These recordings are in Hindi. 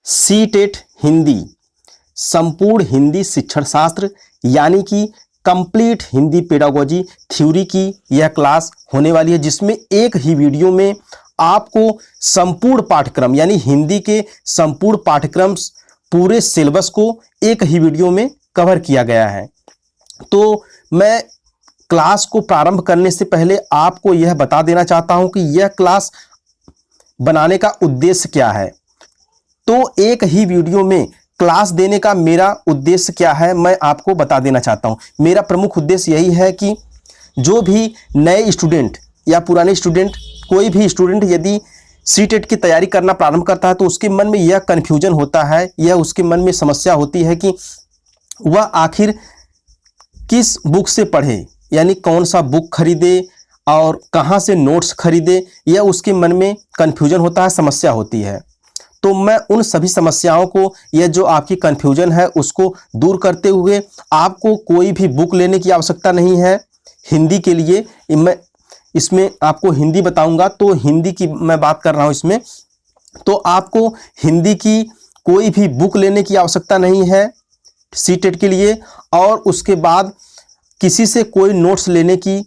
सीटेट हिंदी संपूर्ण हिंदी शिक्षण शास्त्र यानी कि कंप्लीट हिंदी पेडागोजी थ्योरी की यह क्लास होने वाली है, जिसमें एक ही वीडियो में आपको संपूर्ण पाठ्यक्रम यानी हिंदी के संपूर्ण पाठ्यक्रम पूरे सिलेबस को एक ही वीडियो में कवर किया गया है। तो मैं क्लास को प्रारंभ करने से पहले आपको यह बता देना चाहता हूं कि यह क्लास बनाने का उद्देश्य क्या है। तो एक ही वीडियो में क्लास देने का मेरा उद्देश्य क्या है मैं आपको बता देना चाहता हूं। मेरा प्रमुख उद्देश्य यही है कि जो भी नए स्टूडेंट या पुराने स्टूडेंट, कोई भी स्टूडेंट यदि सीटेट की तैयारी करना प्रारंभ करता है तो उसके मन में यह कन्फ्यूजन होता है, यह उसके मन में समस्या होती है कि वह आखिर किस बुक से पढ़े, यानी कौन सा बुक खरीदे और कहाँ से नोट्स खरीदे, यह उसके मन में कन्फ्यूजन होता है, समस्या होती है। तो मैं उन सभी समस्याओं को, यह जो आपकी कन्फ्यूजन है उसको दूर करते हुए आपको कोई भी बुक लेने की आवश्यकता नहीं है। हिंदी के लिए मैं इसमें आपको हिंदी बताऊंगा, तो हिंदी की मैं बात कर रहा हूं इसमें, तो आपको हिंदी की कोई भी बुक लेने की आवश्यकता नहीं है सीटेट के लिए। और उसके बाद किसी से कोई नोट्स लेने की,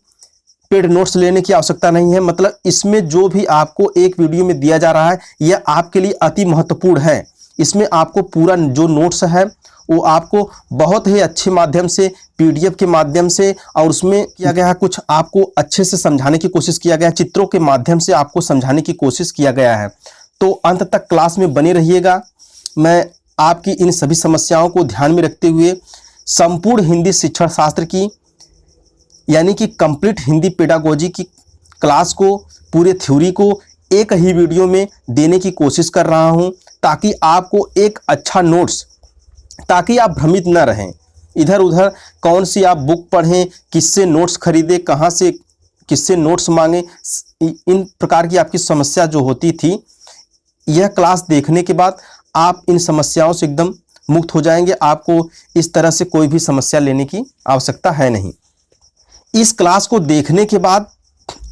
पेड नोट्स लेने की आवश्यकता नहीं है। मतलब इसमें जो भी आपको एक वीडियो में दिया जा रहा है यह आपके लिए अति महत्वपूर्ण है। इसमें आपको पूरा जो नोट्स है वो आपको बहुत ही अच्छे माध्यम से, पीडीएफ के माध्यम से, और उसमें किया गया है कुछ आपको अच्छे से समझाने की कोशिश किया गया है, चित्रों के माध्यम से आपको समझाने की कोशिश किया गया है। तो अंत तक क्लास में बने रहिएगा। मैं आपकी इन सभी समस्याओं को ध्यान में रखते हुए संपूर्ण हिंदी शिक्षण शास्त्र की यानी कि कंप्लीट हिंदी पेडागोजी की क्लास को, पूरे थ्योरी को एक ही वीडियो में देने की कोशिश कर रहा हूं, ताकि आपको एक अच्छा नोट्स, ताकि आप भ्रमित न रहें, इधर उधर कौन सी आप बुक पढ़ें, किससे नोट्स खरीदें, कहां से किससे नोट्स मांगें, इन प्रकार की आपकी समस्या जो होती थी, यह क्लास देखने के बाद आप इन समस्याओं से एकदम मुक्त हो जाएंगे। आपको इस तरह से कोई भी समस्या लेने की आवश्यकता है नहीं। इस क्लास को देखने के बाद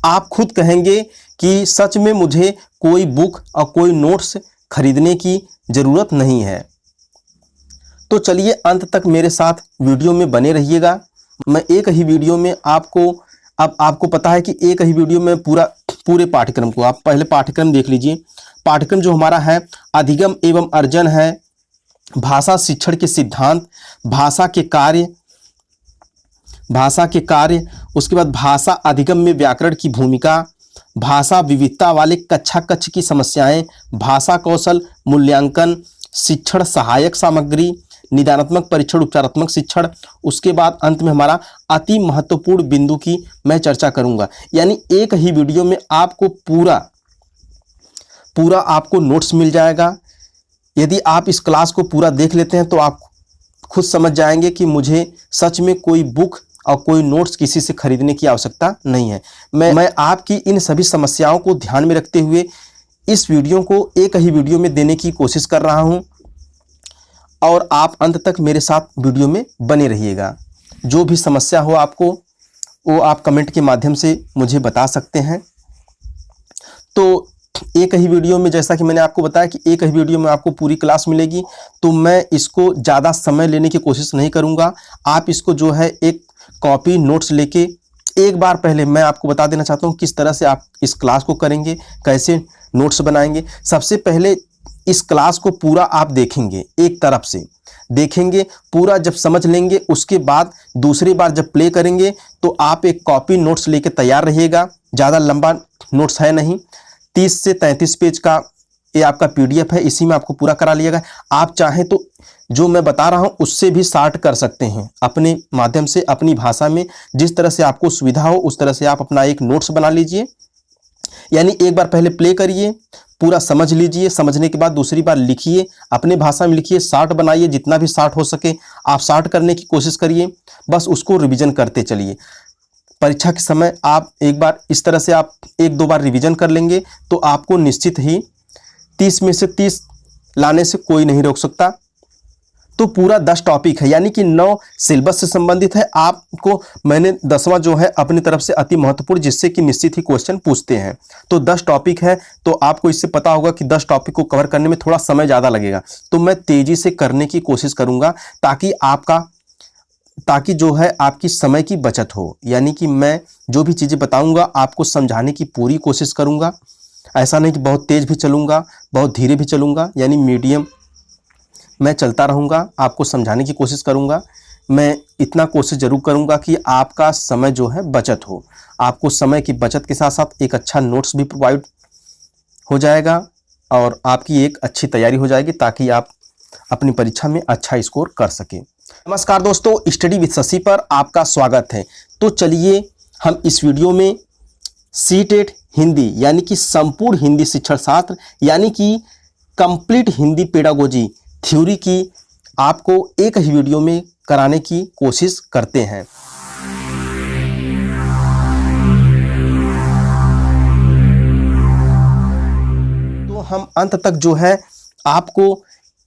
आप खुद कहेंगे कि सच में मुझे कोई बुक और कोई नोट्स खरीदने की ज़रूरत नहीं है। तो चलिए अंत तक मेरे साथ वीडियो में बने रहिएगा। मैं एक ही वीडियो में आपको पता है कि एक ही वीडियो में पूरे पाठ्यक्रम को, आप पहले पाठ्यक्रम देख लीजिए। पाठ्यक्रम जो हमारा है अधिगम एवं अर्जन है, भाषा शिक्षण के सिद्धांत, भाषा के कार्य, उसके बाद भाषा अधिगम में व्याकरण की भूमिका, भाषा विविधता वाले कक्षा कक्ष की समस्याएं, भाषा कौशल मूल्यांकन, शिक्षण सहायक सामग्री, निदानात्मक परीक्षण, उपचारात्मक शिक्षण। उसके बाद अंत में हमारा अति महत्वपूर्ण बिंदु की मैं चर्चा करूंगा। यानी एक ही वीडियो में आपको पूरा आपको नोट्स मिल जाएगा। यदि आप इस क्लास को पूरा देख लेते हैं तो आप खुद समझ जाएंगे कि मुझे सच में कोई बुक और कोई नोट्स किसी से खरीदने की आवश्यकता नहीं है। मैं आपकी इन सभी समस्याओं को ध्यान में रखते हुए इस वीडियो को एक ही वीडियो में देने की कोशिश कर रहा हूं, और आप अंत तक मेरे साथ वीडियो में बने रहिएगा। जो भी समस्या हो आपको, वो आप कमेंट के माध्यम से मुझे बता सकते हैं। तो एक ही वीडियो में, जैसा कि मैंने आपको बताया कि एक ही वीडियो में आपको पूरी क्लास मिलेगी, तो मैं इसको ज़्यादा समय लेने की कोशिश नहीं करूँगा। आप इसको जो है एक कॉपी नोट्स लेके एक बार पहले मैं आपको बता देना चाहता हूँ किस तरह से आप इस क्लास को करेंगे, कैसे नोट्स बनाएंगे। सबसे पहले इस क्लास को पूरा आप देखेंगे, एक तरफ से देखेंगे, पूरा जब समझ लेंगे, उसके बाद दूसरी बार जब प्ले करेंगे तो आप एक कॉपी नोट्स लेके तैयार रहिएगा। ज़्यादा लंबा नोट्स है नहीं, 30 से 33 पेज का ये आपका पीडीएफ है, इसी में आपको पूरा करा लिएगा। आप चाहें तो जो मैं बता रहा हूं उससे भी शार्ट कर सकते हैं, अपने माध्यम से, अपनी भाषा में, जिस तरह से आपको सुविधा हो उस तरह से आप अपना एक नोट्स बना लीजिए। यानी एक बार पहले प्ले करिए, पूरा समझ लीजिए, समझने के बाद दूसरी बार लिखिए, अपने भाषा में लिखिए, शार्ट बनाइए, जितना भी शार्ट हो सके आप शार्ट करने की कोशिश करिए। बस उसको रिवीजन करते चलिए। परीक्षा के समय आप एक बार इस तरह से आप 1-2 बार रिवीजन कर लेंगे तो आपको निश्चित ही 30 में से 30 लाने से कोई नहीं रोक सकता। तो पूरा 10 टॉपिक है, यानी कि 9 सिलेबस से संबंधित है। आपको मैंने 10वां जो है अपनी तरफ से अति महत्वपूर्ण, जिससे कि निश्चित ही क्वेश्चन पूछते हैं। तो 10 टॉपिक है, तो आपको इससे पता होगा कि 10 टॉपिक को कवर करने में थोड़ा समय ज़्यादा लगेगा, तो मैं तेज़ी से करने की कोशिश करूँगा ताकि जो है आपकी समय की बचत हो। यानी कि मैं जो भी चीज़ें बताऊँगा आपको समझाने की पूरी कोशिश करूँगा। ऐसा नहीं कि बहुत तेज़ भी चलूँगा, बहुत धीरे भी चलूँगा, यानी मीडियम मैं चलता रहूँगा, आपको समझाने की कोशिश करूँगा। मैं इतना कोशिश ज़रूर करूँगा कि आपका समय जो है बचत हो। आपको समय की बचत के साथ साथ एक अच्छा नोट्स भी प्रोवाइड हो जाएगा और आपकी एक अच्छी तैयारी हो जाएगी, ताकि आप अपनी परीक्षा में अच्छा स्कोर कर सकें। नमस्कार दोस्तों, स्टडी विद शशि पर आपका स्वागत है। तो चलिए हम इस वीडियो में सीटेट हिंदी यानी कि संपूर्ण हिंदी शिक्षण शास्त्र यानी कि कंप्लीट हिंदी पेडागोजी थ्योरी की आपको एक ही वीडियो में कराने की कोशिश करते हैं। तो हम अंत तक जो है आपको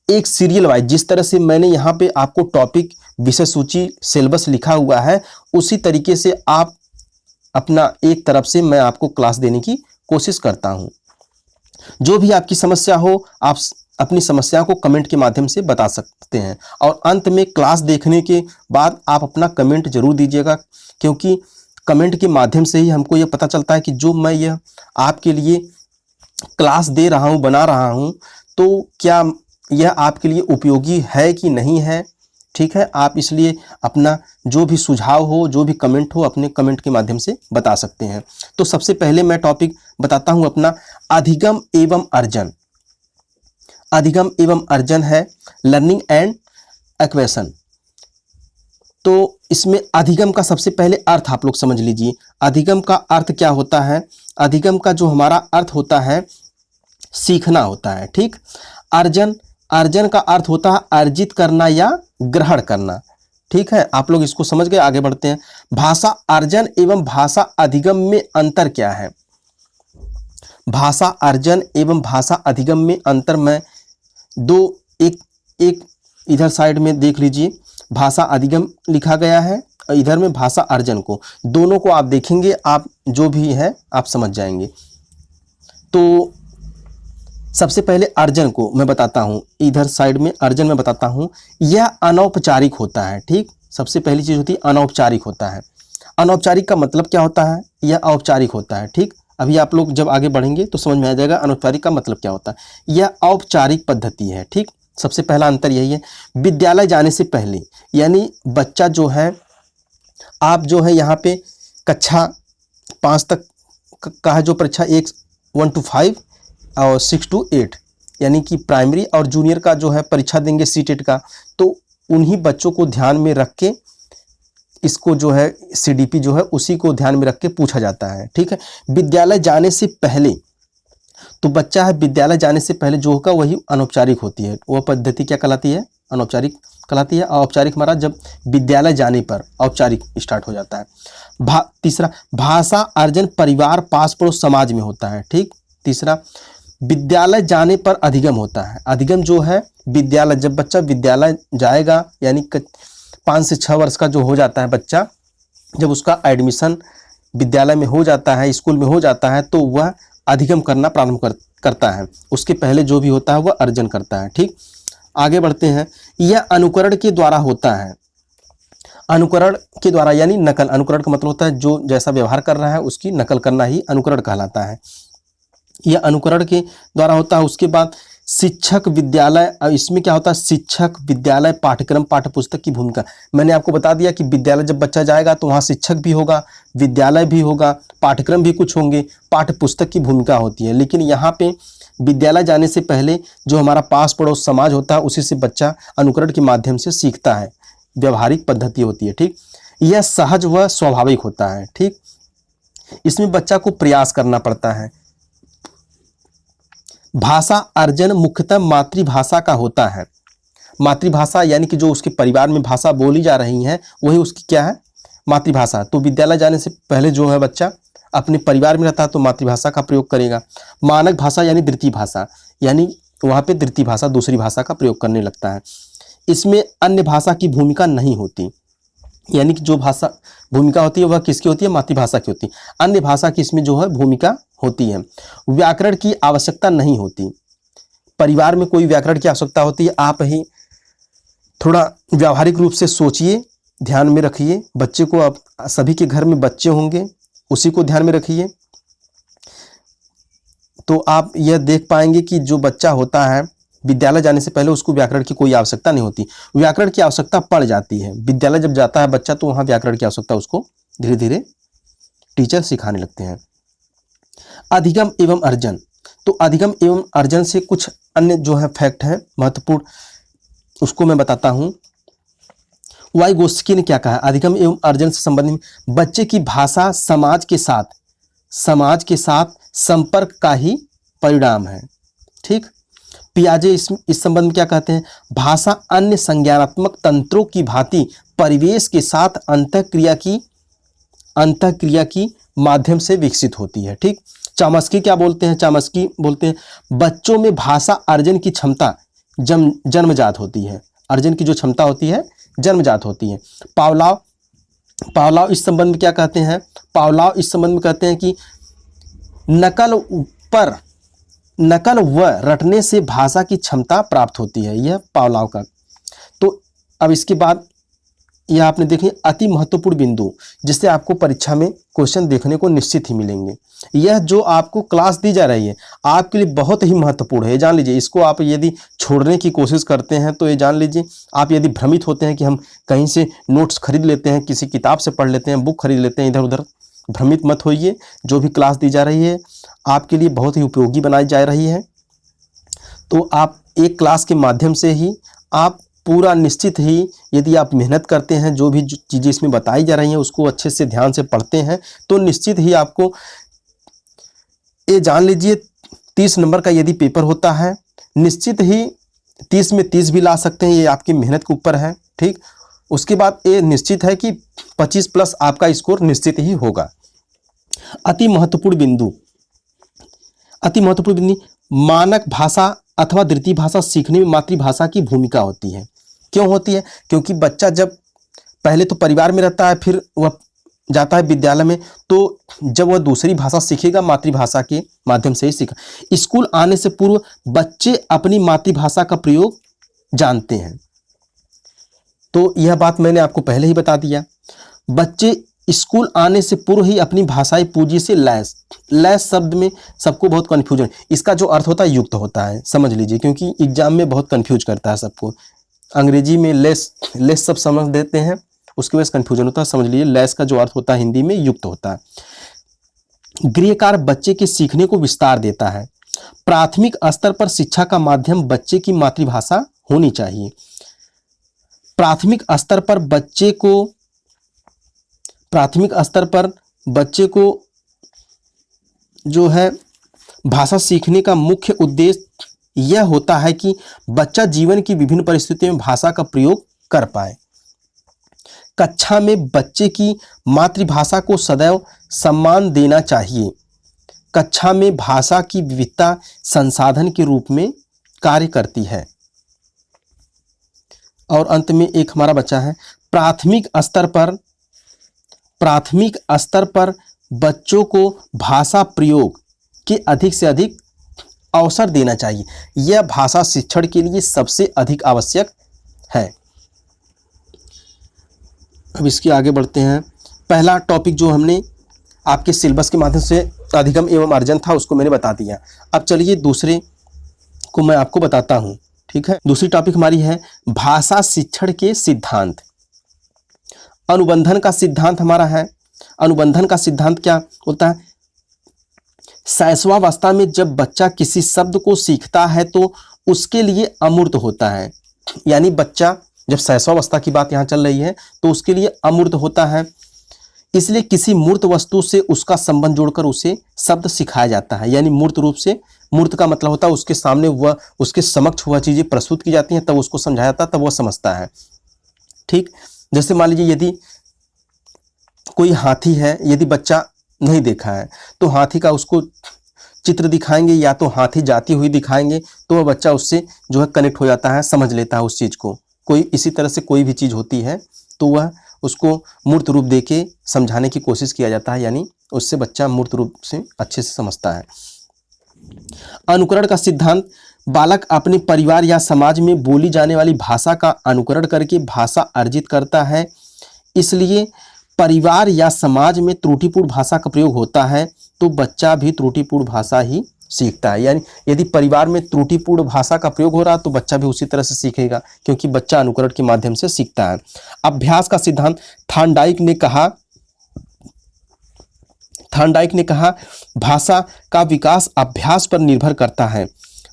एक सीरियल वाइज, जिस तरह से मैंने यहाँ पे आपको टॉपिक, विषय सूची, सिलेबस लिखा हुआ है, उसी तरीके से आप अपना एक तरफ से मैं आपको क्लास देने की कोशिश करता हूँ। जो भी आपकी समस्या हो, आप अपनी समस्या को कमेंट के माध्यम से बता सकते हैं और अंत में क्लास देखने के बाद आप अपना कमेंट जरूर दीजिएगा, क्योंकि कमेंट के माध्यम से ही हमको यह पता चलता है कि जो मैं यह आपके लिए क्लास दे रहा हूँ, बना रहा हूँ, तो क्या यह आपके लिए उपयोगी है कि नहीं है। ठीक है, आप इसलिए अपना जो भी सुझाव हो, जो भी कमेंट हो, अपने कमेंट के माध्यम से बता सकते हैं। तो सबसे पहले मैं टॉपिक बताता हूं अपना, अधिगम एवं अर्जन। अधिगम एवं अर्जन है लर्निंग एंड एक्वेशन। तो इसमें अधिगम का सबसे पहले अर्थ आप लोग समझ लीजिए। अधिगम का अर्थ क्या होता है? अधिगम का जो हमारा अर्थ होता है, सीखना होता है। ठीक। अर्जन का अर्थ होता है अर्जित करना या ग्रहण करना। ठीक है, आप लोग इसको समझ गए, आगे बढ़ते हैं। भाषा अर्जन एवं भाषा अधिगम में अंतर क्या है? भाषा अर्जन एवं भाषा अधिगम में अंतर मैं एक इधर साइड में देख लीजिए, भाषा अधिगम लिखा गया है, इधर में भाषा अर्जन को, दोनों को आप देखेंगे, आप जो भी है आप समझ जाएंगे। तो सबसे पहले अर्जन को मैं बताता हूँ, इधर साइड में अर्जन में बताता हूँ। यह अनौपचारिक होता है। ठीक, सबसे पहली चीज होती है अनौपचारिक होता है। अनौपचारिक का मतलब क्या होता है? यह औपचारिक होता है। ठीक, अभी आप लोग जब आगे बढ़ेंगे तो समझ में आ जाएगा अनौपचारिक का मतलब क्या होता है। यह औपचारिक पद्धति है। ठीक, सबसे पहला अंतर यही है। विद्यालय जाने से पहले, यानी बच्चा जो है, आप जो है यहाँ पे कक्षा 5 तक का है जो परीक्षा, 1 to 5 और 6 to 8, यानी कि प्राइमरी और जूनियर का जो है परीक्षा देंगे सीटेट का, तो उन्हीं बच्चों को ध्यान में रख के इसको जो है सीडीपी जो है उसी को ध्यान में रख के पूछा जाता है। ठीक है, विद्यालय जाने से पहले, तो बच्चा है विद्यालय जाने से पहले जो होगा वही अनौपचारिक होती है। वह पद्धति क्या कहलाती है? अनौपचारिक कहलाती है। औपचारिक हमारा जब विद्यालय जाने पर औपचारिक स्टार्ट हो जाता है। तीसरा, भाषा अर्जन परिवार, पास पड़ोस, समाज में होता है। ठीक, तीसरा, विद्यालय जाने पर अधिगम होता है। अधिगम जो है विद्यालय, जब बच्चा विद्यालय जाएगा, यानी 5 से 6 वर्ष का जो हो जाता है बच्चा, जब उसका एडमिशन विद्यालय में हो जाता है, स्कूल में हो जाता है, तो वह अधिगम करना प्रारंभ करता है। उसके पहले जो भी होता है वह अर्जन करता है। ठीक, आगे बढ़ते हैं। यह अनुकरण के द्वारा होता है। अनुकरण के द्वारा यानी नकल। अनुकरण का मतलब होता है जो जैसा व्यवहार कर रहा है उसकी नकल करना ही अनुकरण कहलाता है। यह अनुकरण के द्वारा होता है। उसके बाद शिक्षक विद्यालय, इसमें क्या होता है? शिक्षक विद्यालय पाठ्यक्रम पाठ्यपुस्तक की भूमिका। मैंने आपको बता दिया कि विद्यालय जब बच्चा जाएगा तो वहाँ शिक्षक भी होगा, विद्यालय भी होगा, पाठ्यक्रम भी कुछ होंगे, पाठ्यपुस्तक की भूमिका होती है। लेकिन यहाँ पे विद्यालय जाने से पहले जो हमारा पास पड़ोस समाज होता है उसी से बच्चा अनुकरण के माध्यम से सीखता है, व्यवहारिक पद्धति होती है। ठीक, यह सहज व स्वाभाविक होता है। ठीक, इसमें बच्चा को प्रयास करना पड़ता है। भाषा अर्जन मुख्यतः मातृभाषा का होता है। मातृभाषा यानी कि जो उसके परिवार में भाषा बोली जा रही है वही उसकी क्या है? मातृभाषा। तो विद्यालय जाने से पहले जो है बच्चा अपने परिवार में रहता है तो मातृभाषा का प्रयोग करेगा। मानक भाषा यानी द्वितीय भाषा, यानी वहाँ पे द्वितीय भाषा दूसरी भाषा का प्रयोग करने लगता है। इसमें अन्य भाषा की भूमिका नहीं होती, यानी कि जो भाषा भूमिका होती है वह किसकी होती है, मातृभाषा की होती है। अन्य भाषा की इसमें जो है भूमिका होती है। व्याकरण की आवश्यकता नहीं होती, परिवार में कोई व्याकरण की आवश्यकता होती है, आप ही थोड़ा व्यावहारिक रूप से सोचिए, ध्यान में रखिए। बच्चे को, आप सभी के घर में बच्चे होंगे, उसी को ध्यान में रखिए, तो आप यह देख पाएंगे कि जो बच्चा होता है विद्यालय जाने से पहले उसको व्याकरण की कोई आवश्यकता नहीं होती, व्याकरण की आवश्यकता पड़ जाती है। विद्यालय जब जाता है बच्चा तो वहाँ व्याकरण की आवश्यकता उसको धीरे धीरे टीचर सिखाने लगते हैं। अधिगम एवं अर्जन, तो अधिगम एवं अर्जन से कुछ अन्य जो है फैक्ट है महत्वपूर्ण, उसको मैं बताता हूँ। वाइगोत्स्की ने क्या कहा, अधिगम एवं अर्जन से संबंधित, बच्चे की भाषा समाज के साथ संपर्क का ही परिणाम है। ठीक। पियाजे इस संबंध में क्या कहते हैं, भाषा अन्य संज्ञानात्मक तंत्रों की भांति परिवेश के साथ अंतःक्रिया की माध्यम से विकसित होती है। ठीक। चामस्की क्या बोलते हैं, चामस्की बोलते हैं बच्चों में भाषा अर्जन की क्षमता जन्मजात होती है, अर्जन की जो क्षमता होती है जन्मजात होती है। पावलाव इस संबंध में क्या कहते हैं, पावलाव इस संबंध में कहते हैं कि नकल व रटने से भाषा की क्षमता प्राप्त होती है, यह पावलाव का। तो अब इसके बाद यह आपने देखे अति महत्वपूर्ण बिंदु, जिससे आपको परीक्षा में क्वेश्चन देखने को निश्चित ही मिलेंगे। यह जो आपको क्लास दी जा रही है आपके लिए बहुत ही महत्वपूर्ण है, जान लीजिए। इसको आप यदि छोड़ने की कोशिश करते हैं तो ये जान लीजिए, आप यदि भ्रमित होते हैं कि हम कहीं से नोट्स खरीद लेते हैं, किसी किताब से पढ़ लेते हैं, बुक खरीद लेते हैं, इधर उधर भ्रमित मत होइए। जो भी क्लास दी जा रही है आपके लिए बहुत ही उपयोगी बनाई जा रही है। तो आप एक क्लास के माध्यम से ही आप पूरा निश्चित ही, यदि आप मेहनत करते हैं, जो भी चीज़ें इसमें बताई जा रही हैं उसको अच्छे से ध्यान से पढ़ते हैं, तो निश्चित ही आपको ये जान लीजिए 30 नंबर का यदि पेपर होता है, निश्चित ही 30 में 30 भी ला सकते हैं, ये आपकी मेहनत के ऊपर है। ठीक। उसके बाद ये निश्चित है कि 25 प्लस आपका स्कोर निश्चित ही होगा। अति महत्वपूर्ण बिंदु, मानक भाषा अथवा द्वितीय भाषा सीखने में मातृभाषा की भूमिका होती है। क्यों होती है, क्योंकि बच्चा जब पहले तो परिवार में रहता है, फिर वह जाता है विद्यालय में, तो जब वह दूसरी भाषा सीखेगा मातृभाषा के माध्यम से ही सीखा। स्कूल आने से पूर्व बच्चे अपनी मातृभाषा का प्रयोग जानते हैं, तो यह बात मैंने आपको पहले ही बता दिया। बच्चे स्कूल आने से पूर्व ही अपनी भाषाई पूंजी से लैस शब्द में सबको बहुत कन्फ्यूजन, इसका जो अर्थ होता है युक्त होता है, समझ लीजिए, क्योंकि एग्जाम में बहुत कन्फ्यूज करता है सबको। अंग्रेजी में लेस सब समझ देते हैं, उसकी वजह से कन्फ्यूजन होता है। समझ लीजिए लैस का जो अर्थ होता है हिंदी में युक्त होता है। गृहकार्य बच्चे के सीखने को विस्तार देता है। प्राथमिक स्तर पर शिक्षा का माध्यम बच्चे की मातृभाषा होनी चाहिए। प्राथमिक स्तर पर बच्चे को जो है भाषा सीखने का मुख्य उद्देश्य यह होता है कि बच्चा जीवन की विभिन्न परिस्थितियों में भाषा का प्रयोग कर पाए। कक्षा में बच्चे की मातृभाषा को सदैव सम्मान देना चाहिए। कक्षा में भाषा की विविधता संसाधन के रूप में कार्य करती है। और अंत में एक हमारा बच्चा है, प्राथमिक स्तर पर बच्चों को भाषा प्रयोग के अधिक से अधिक अवसर देना चाहिए। यह भाषा शिक्षण के लिए सबसे अधिक आवश्यक है। अब इसके आगे बढ़ते हैं। पहला टॉपिक जो हमने आपके सिलेबस के माध्यम से अधिगम एवं अर्जन था उसको मैंने बता दिया। अब चलिए दूसरे को मैं आपको बताता हूँ। ठीक है, दूसरी टॉपिक हमारी है भाषा शिक्षण के सिद्धांत। अनुबंधन का सिद्धांत हमारा है। अनुबंधन का सिद्धांत क्या होता है, शैशवावस्था में जब बच्चा किसी शब्द को सीखता है तो उसके लिए अमूर्त होता है। यानी बच्चा जब शैशवावस्था की बात यहाँ चल रही है तो उसके लिए अमूर्त होता है, इसलिए किसी मूर्त वस्तु से उसका संबंध जोड़कर उसे शब्द सिखाया जाता है। यानी मूर्त रूप से, मूर्त का मतलब होता है उसके सामने वह, उसके समक्ष वह चीज़ें प्रस्तुत की जाती हैं, तब उसको समझाया जाता है, तब वह समझता है। ठीक, जैसे मान लीजिए यदि कोई हाथी है, यदि बच्चा नहीं देखा है तो हाथी का उसको चित्र दिखाएंगे या तो हाथी जाती हुई दिखाएंगे तो वह बच्चा उससे जो है कनेक्ट हो जाता है, समझ लेता है उस चीज़ को। कोई इसी तरह से कोई भी चीज़ होती है तो वह उसको मूर्त रूप देके समझाने की कोशिश किया जाता है, यानी उससे बच्चा मूर्त रूप से अच्छे से समझता है। अनुकरण का सिद्धांत, बालक अपने परिवार या समाज में बोली जाने वाली भाषा का अनुकरण करके भाषा अर्जित करता है। इसलिए परिवार या समाज में त्रुटिपूर्ण भाषा का प्रयोग होता है तो बच्चा भी त्रुटिपूर्ण भाषा ही सीखता है। यानी यदि परिवार में त्रुटिपूर्ण भाषा का प्रयोग हो रहा है तो बच्चा भी उसी तरह से सीखेगा, क्योंकि बच्चा अनुकरण के माध्यम से सीखता है। अभ्यास का सिद्धांत, थॉर्नडाइक ने कहा भाषा का विकास अभ्यास पर निर्भर करता है।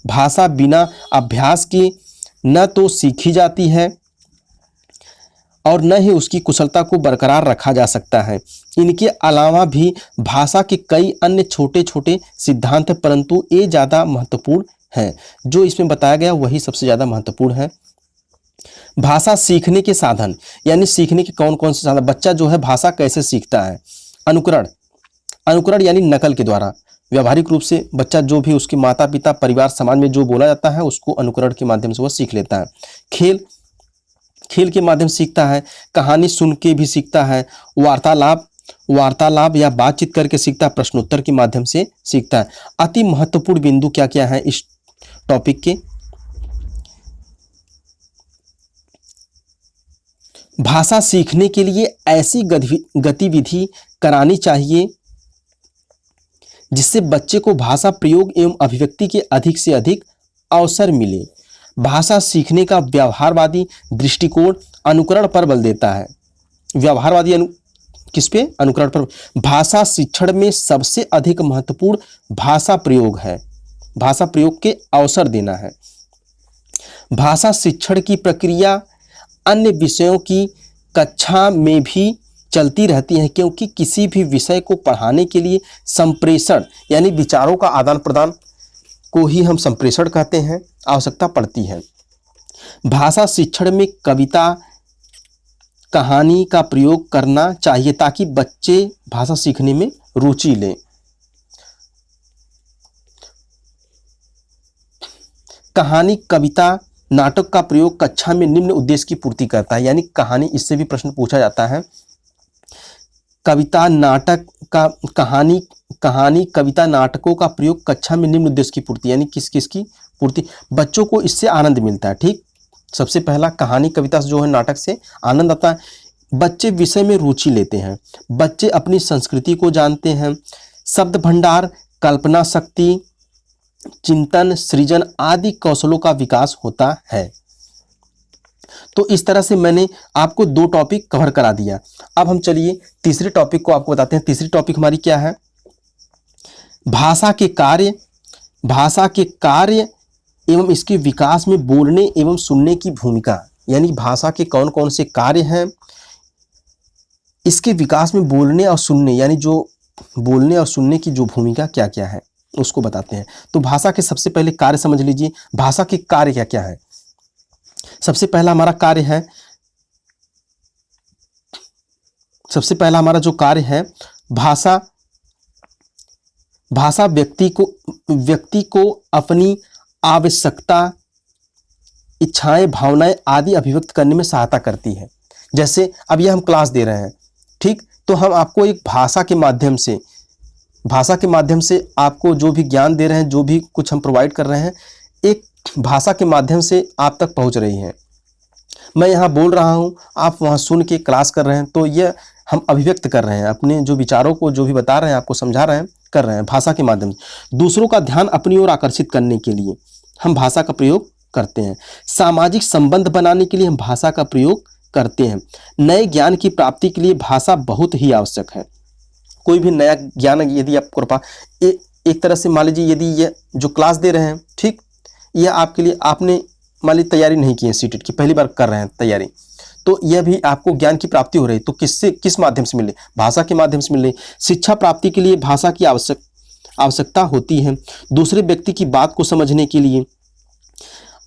भाषा बिना अभ्यास के न तो सीखी जाती है और न ही उसकी कुशलता को बरकरार रखा जा सकता है। इनके अलावा भी भाषा के कई अन्य छोटे छोटे सिद्धांत हैं, परंतु ये ज़्यादा महत्वपूर्ण हैं। जो इसमें बताया गया वही सबसे ज़्यादा महत्वपूर्ण है। भाषा सीखने के साधन, यानी सीखने के कौन कौन से साधन, बच्चा जो है भाषा कैसे सीखता है। अनुकरण यानी नकल के द्वारा, व्यावहारिक रूप से बच्चा जो भी उसके माता पिता परिवार समाज में जो बोला जाता है उसको अनुकरण के माध्यम से वह सीख लेता है। खेल के माध्यम से सीखता है, कहानी सुन के भी सीखता है, वार्तालाप या बातचीत करके सीखता है, प्रश्नोत्तर के माध्यम से सीखता है। अति महत्वपूर्ण बिंदु क्या क्या है इस टॉपिक के, भाषा सीखने के लिए ऐसी गतिविधि करानी चाहिए जिससे बच्चे को भाषा प्रयोग एवं अभिव्यक्ति के अधिक से अधिक अवसर मिले। भाषा सीखने का व्यवहारवादी दृष्टिकोण अनुकरण पर बल देता है। व्यवहारवादी किस पे? अनुकरण पर। भाषा शिक्षण में सबसे अधिक महत्वपूर्ण भाषा प्रयोग है। भाषा प्रयोग के अवसर देना है। भाषा शिक्षण की प्रक्रिया अन्य विषयों की कक्षा में भी चलती रहती है, क्योंकि किसी भी विषय को पढ़ाने के लिए संप्रेषण यानी विचारों का आदान प्रदान को ही हम संप्रेषण कहते हैं, आवश्यकता पड़ती है। भाषा शिक्षण में कविता कहानी का प्रयोग करना चाहिए ताकि बच्चे भाषा सीखने में रुचि लें। कहानी कविता नाटक का प्रयोग कक्षा में निम्न उद्देश्य की पूर्ति करता है। यानी कहानी, इससे भी प्रश्न पूछा जाता है, कविता नाटक का कहानी कविता नाटकों का प्रयोग कक्षा में निम्न उद्देश्य की पूर्ति, यानी किस किस की पूर्ति, बच्चों को इससे आनंद मिलता है। ठीक, सबसे पहला कहानी कविता जो है नाटक से आनंद आता है, बच्चे विषय में रुचि लेते हैं, बच्चे अपनी संस्कृति को जानते हैं, शब्द भंडार, कल्पना शक्ति, चिंतन, सृजन आदि कौशलों का विकास होता है। तो इस तरह से मैंने आपको 2 टॉपिक कवर करा दिया। अब हम चलिए तीसरे टॉपिक को आपको बताते हैं। तीसरी टॉपिक हमारी क्या है? भाषा के कार्य एवं इसके विकास में बोलने एवं सुनने की भूमिका, यानी भाषा के कौन कौन से कार्य हैं, इसके विकास में बोलने और सुनने, यानी जो बोलने और सुनने की जो भूमिका क्या क्या है उसको बताते हैं। तो भाषा के सबसे पहले कार्य समझ लीजिए। भाषा के कार्य क्या क्या है? सबसे पहला हमारा कार्य है, सबसे पहला हमारा जो कार्य है, भाषा व्यक्ति को अपनी आवश्यकता, इच्छाएं, भावनाएं आदि अभिव्यक्त करने में सहायता करती है। जैसे अब ये हम क्लास दे रहे हैं, ठीक, तो हम आपको एक भाषा के माध्यम से आपको जो भी ज्ञान दे रहे हैं, जो भी कुछ हम प्रोवाइड कर रहे हैं, एक भाषा के माध्यम से आप तक पहुंच रही है। मैं यहाँ बोल रहा हूँ, आप वहाँ सुन के क्लास कर रहे हैं, तो यह हम अभिव्यक्त कर रहे हैं अपने जो विचारों को, जो भी बता रहे हैं, आपको समझा रहे हैं, कर रहे हैं भाषा के माध्यम से। दूसरों का ध्यान अपनी ओर आकर्षित करने के लिए हम भाषा का प्रयोग करते हैं। सामाजिक संबंध बनाने के लिए हम भाषा का प्रयोग करते हैं। नए ज्ञान की प्राप्ति के लिए भाषा बहुत ही आवश्यक है। कोई भी नया ज्ञान यदि आपको एक तरह से मान लीजिए, यदि ये जो क्लास दे रहे हैं, ठीक, यह आपके लिए, आपने मान लीजिए तैयारी नहीं की है, सीटेट की पहली बार कर रहे हैं तैयारी, तो यह भी आपको ज्ञान की प्राप्ति हो रही है। तो किस माध्यम से मिले? भाषा के माध्यम से मिले। शिक्षा प्राप्ति के लिए भाषा की आवश्यकता होती है। दूसरे व्यक्ति की बात को समझने के लिए,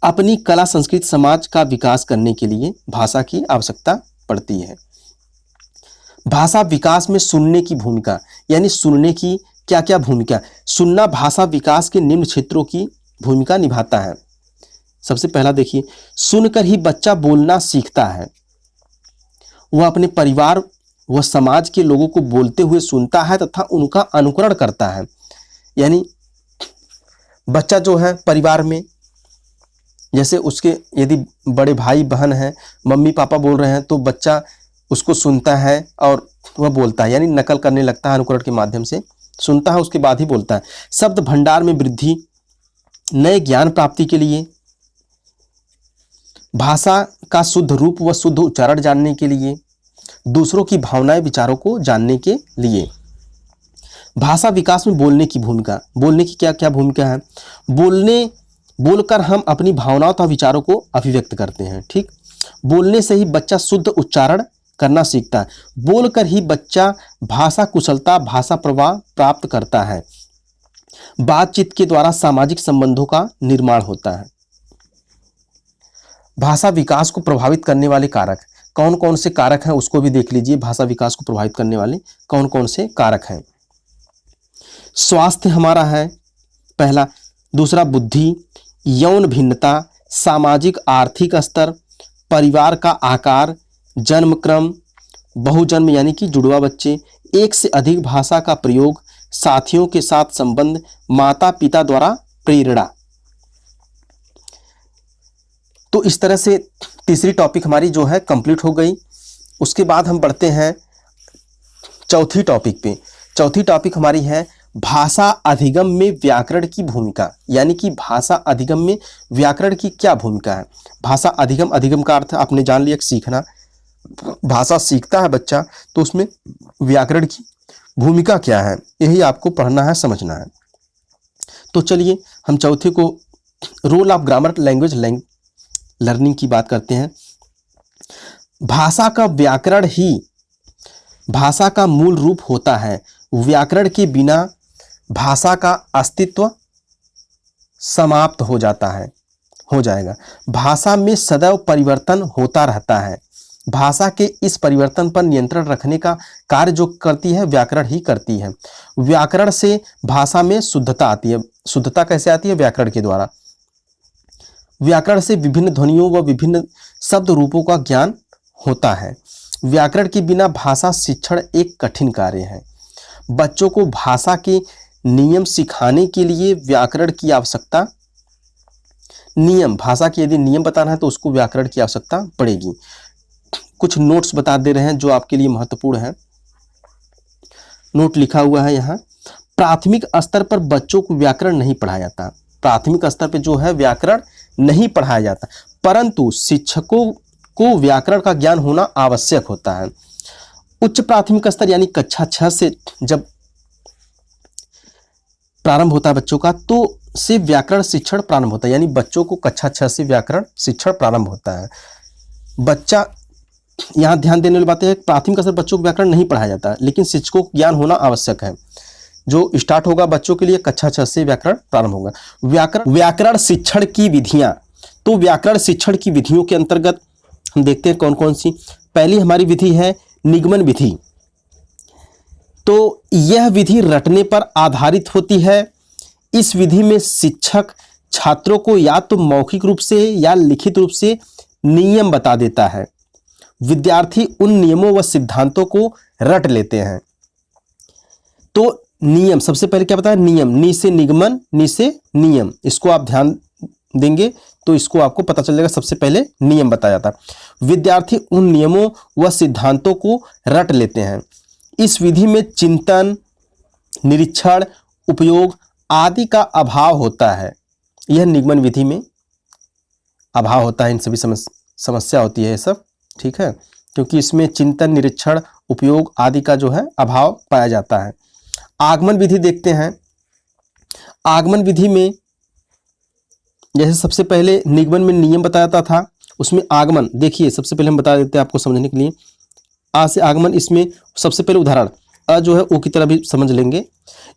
अपनी कला संस्कृति समाज का विकास करने के लिए भाषा की आवश्यकता पड़ती है। भाषा विकास में सुनने की भूमिका, यानी सुनने की क्या क्या भूमिका? सुनना भाषा विकास के निम्न क्षेत्रों की भूमिका निभाता है। सबसे पहला देखिए, सुनकर ही बच्चा बोलना सीखता है। वह अपने परिवार व समाज के लोगों को बोलते हुए सुनता है तथा उनका अनुकरण करता है। यानी बच्चा जो है परिवार में, जैसे उसके यदि बड़े भाई बहन हैं, मम्मी पापा बोल रहे हैं तो बच्चा उसको सुनता है और वह बोलता है, यानी नकल करने लगता है, अनुकरण के माध्यम से सुनता है उसके बाद ही बोलता है। शब्द भंडार में वृद्धि, नए ज्ञान प्राप्ति के लिए, भाषा का शुद्ध रूप व शुद्ध उच्चारण जानने के लिए, दूसरों की भावनाएं विचारों को जानने के लिए। भाषा विकास में बोलने की भूमिका, बोलने की क्या क्या भूमिका है? बोलकर हम अपनी भावनाओं तथा विचारों को अभिव्यक्त करते हैं। ठीक, बोलने से ही बच्चा शुद्ध उच्चारण करना सीखता है। बोलकर ही बच्चा भाषा कुशलता, भाषा प्रवाह प्राप्त करता है। बातचीत के द्वारा सामाजिक संबंधों का निर्माण होता है। भाषा विकास को प्रभावित करने वाले कारक कौन कौन से कारक हैं उसको भी देख लीजिए। भाषा विकास को प्रभावित करने वाले कौन कौन से कारक हैं? स्वास्थ्य हमारा है पहला, दूसरा बुद्धि, यौन भिन्नता, सामाजिक आर्थिक स्तर, परिवार का आकार, जन्म क्रम, बहुजन्म यानी कि जुड़वा बच्चे, एक से अधिक भाषा का प्रयोग, साथियों के साथ संबंध, माता पिता द्वारा प्रेरणा। तो इस तरह से तीसरी टॉपिक हमारी जो है कंप्लीट हो गई। उसके बाद हम बढ़ते हैं चौथी टॉपिक पे। चौथी टॉपिक हमारी है भाषा अधिगम में व्याकरण की भूमिका, यानी कि भाषा अधिगम में व्याकरण की क्या भूमिका है। भाषा अधिगम, अधिगम का अर्थ आपने जान लिया, सीखना। भाषा सीखता है बच्चा तो उसमें व्याकरण की भूमिका क्या है, यही आपको पढ़ना है, समझना है। तो चलिए हम चौथे को role of grammar language learning की बात करते हैं। भाषा का व्याकरण ही भाषा का मूल रूप होता है। व्याकरण के बिना भाषा का अस्तित्व समाप्त हो जाएगा। भाषा में सदैव परिवर्तन होता रहता है। भाषा के इस परिवर्तन पर नियंत्रण रखने का कार्य जो करती है व्याकरण ही करती है। व्याकरण से भाषा में शुद्धता आती है। शुद्धता कैसे आती है? व्याकरण के द्वारा। व्याकरण से विभिन्न ध्वनियों व विभिन्न शब्द रूपों का ज्ञान होता है। व्याकरण के बिना भाषा शिक्षण एक कठिन कार्य है। बच्चों को भाषा के नियम सिखाने के लिए व्याकरण की आवश्यकता, भाषा के यदि नियम बताना है तो उसको व्याकरण की आवश्यकता पड़ेगी। कुछ नोट्स बता दे रहे हैं जो आपके लिए महत्वपूर्ण है। नोट लिखा हुआ है यहाँ, प्राथमिक स्तर पर बच्चों को व्याकरण नहीं पढ़ाया जाता। प्राथमिक स्तर पर जो है व्याकरण नहीं पढ़ाया जाता, परंतु शिक्षकों को व्याकरण का ज्ञान होना आवश्यक होता है। उच्च प्राथमिक स्तर यानी कक्षा 6 से जब प्रारंभ होता है बच्चों का, तो से व्याकरण शिक्षण प्रारंभ होता है, यानी बच्चों को कक्षा 6 से व्याकरण शिक्षण प्रारंभ होता है। बच्चा यहाँ ध्यान देने वाली बात है, प्राथमिक स्तर बच्चों को व्याकरण नहीं पढ़ाया जाता, लेकिन शिक्षकों को ज्ञान होना आवश्यक है। जो स्टार्ट होगा बच्चों के लिए कक्षा 6 से व्याकरण प्रारंभ होगा। व्याकरण शिक्षण की विधियां, तो व्याकरण शिक्षण की विधियों के अंतर्गत हम देखते हैं कौन कौन सी। पहली हमारी विधि है निगमन विधि। तो यह विधि रटने पर आधारित होती है। इस विधि में शिक्षक छात्रों को या तो मौखिक रूप से या लिखित रूप से नियम बता देता है। विद्यार्थी उन नियमों व सिद्धांतों को रट लेते हैं। तो नियम, सबसे पहले क्या बताया? नियम, नि से निगमन, नि से नियम। इसको आप ध्यान देंगे तो इसको आपको पता चल जाएगा। सबसे पहले नियम बताया जाता है। विद्यार्थी उन नियमों व सिद्धांतों को रट लेते हैं। इस विधि में चिंतन, निरीक्षण, उपयोग आदि का अभाव होता है। यह निगमन विधि में अभाव होता है। इन सभी समस्या होती है ये सब, ठीक है, क्योंकि इसमें चिंतन, निरीक्षण, उपयोग आदि का जो है अभाव पाया जाता है। आगमन विधि देखते हैं। आगमन विधि में जैसे सबसे पहले निगमन में नियम बताया जाता था, उसमें आगमन देखिए, सबसे पहले हम बता देते हैं आपको समझने के लिए। आ से आगमन, इसमें सबसे पहले उदाहरण अ जो है ओ की तरह भी समझ लेंगे।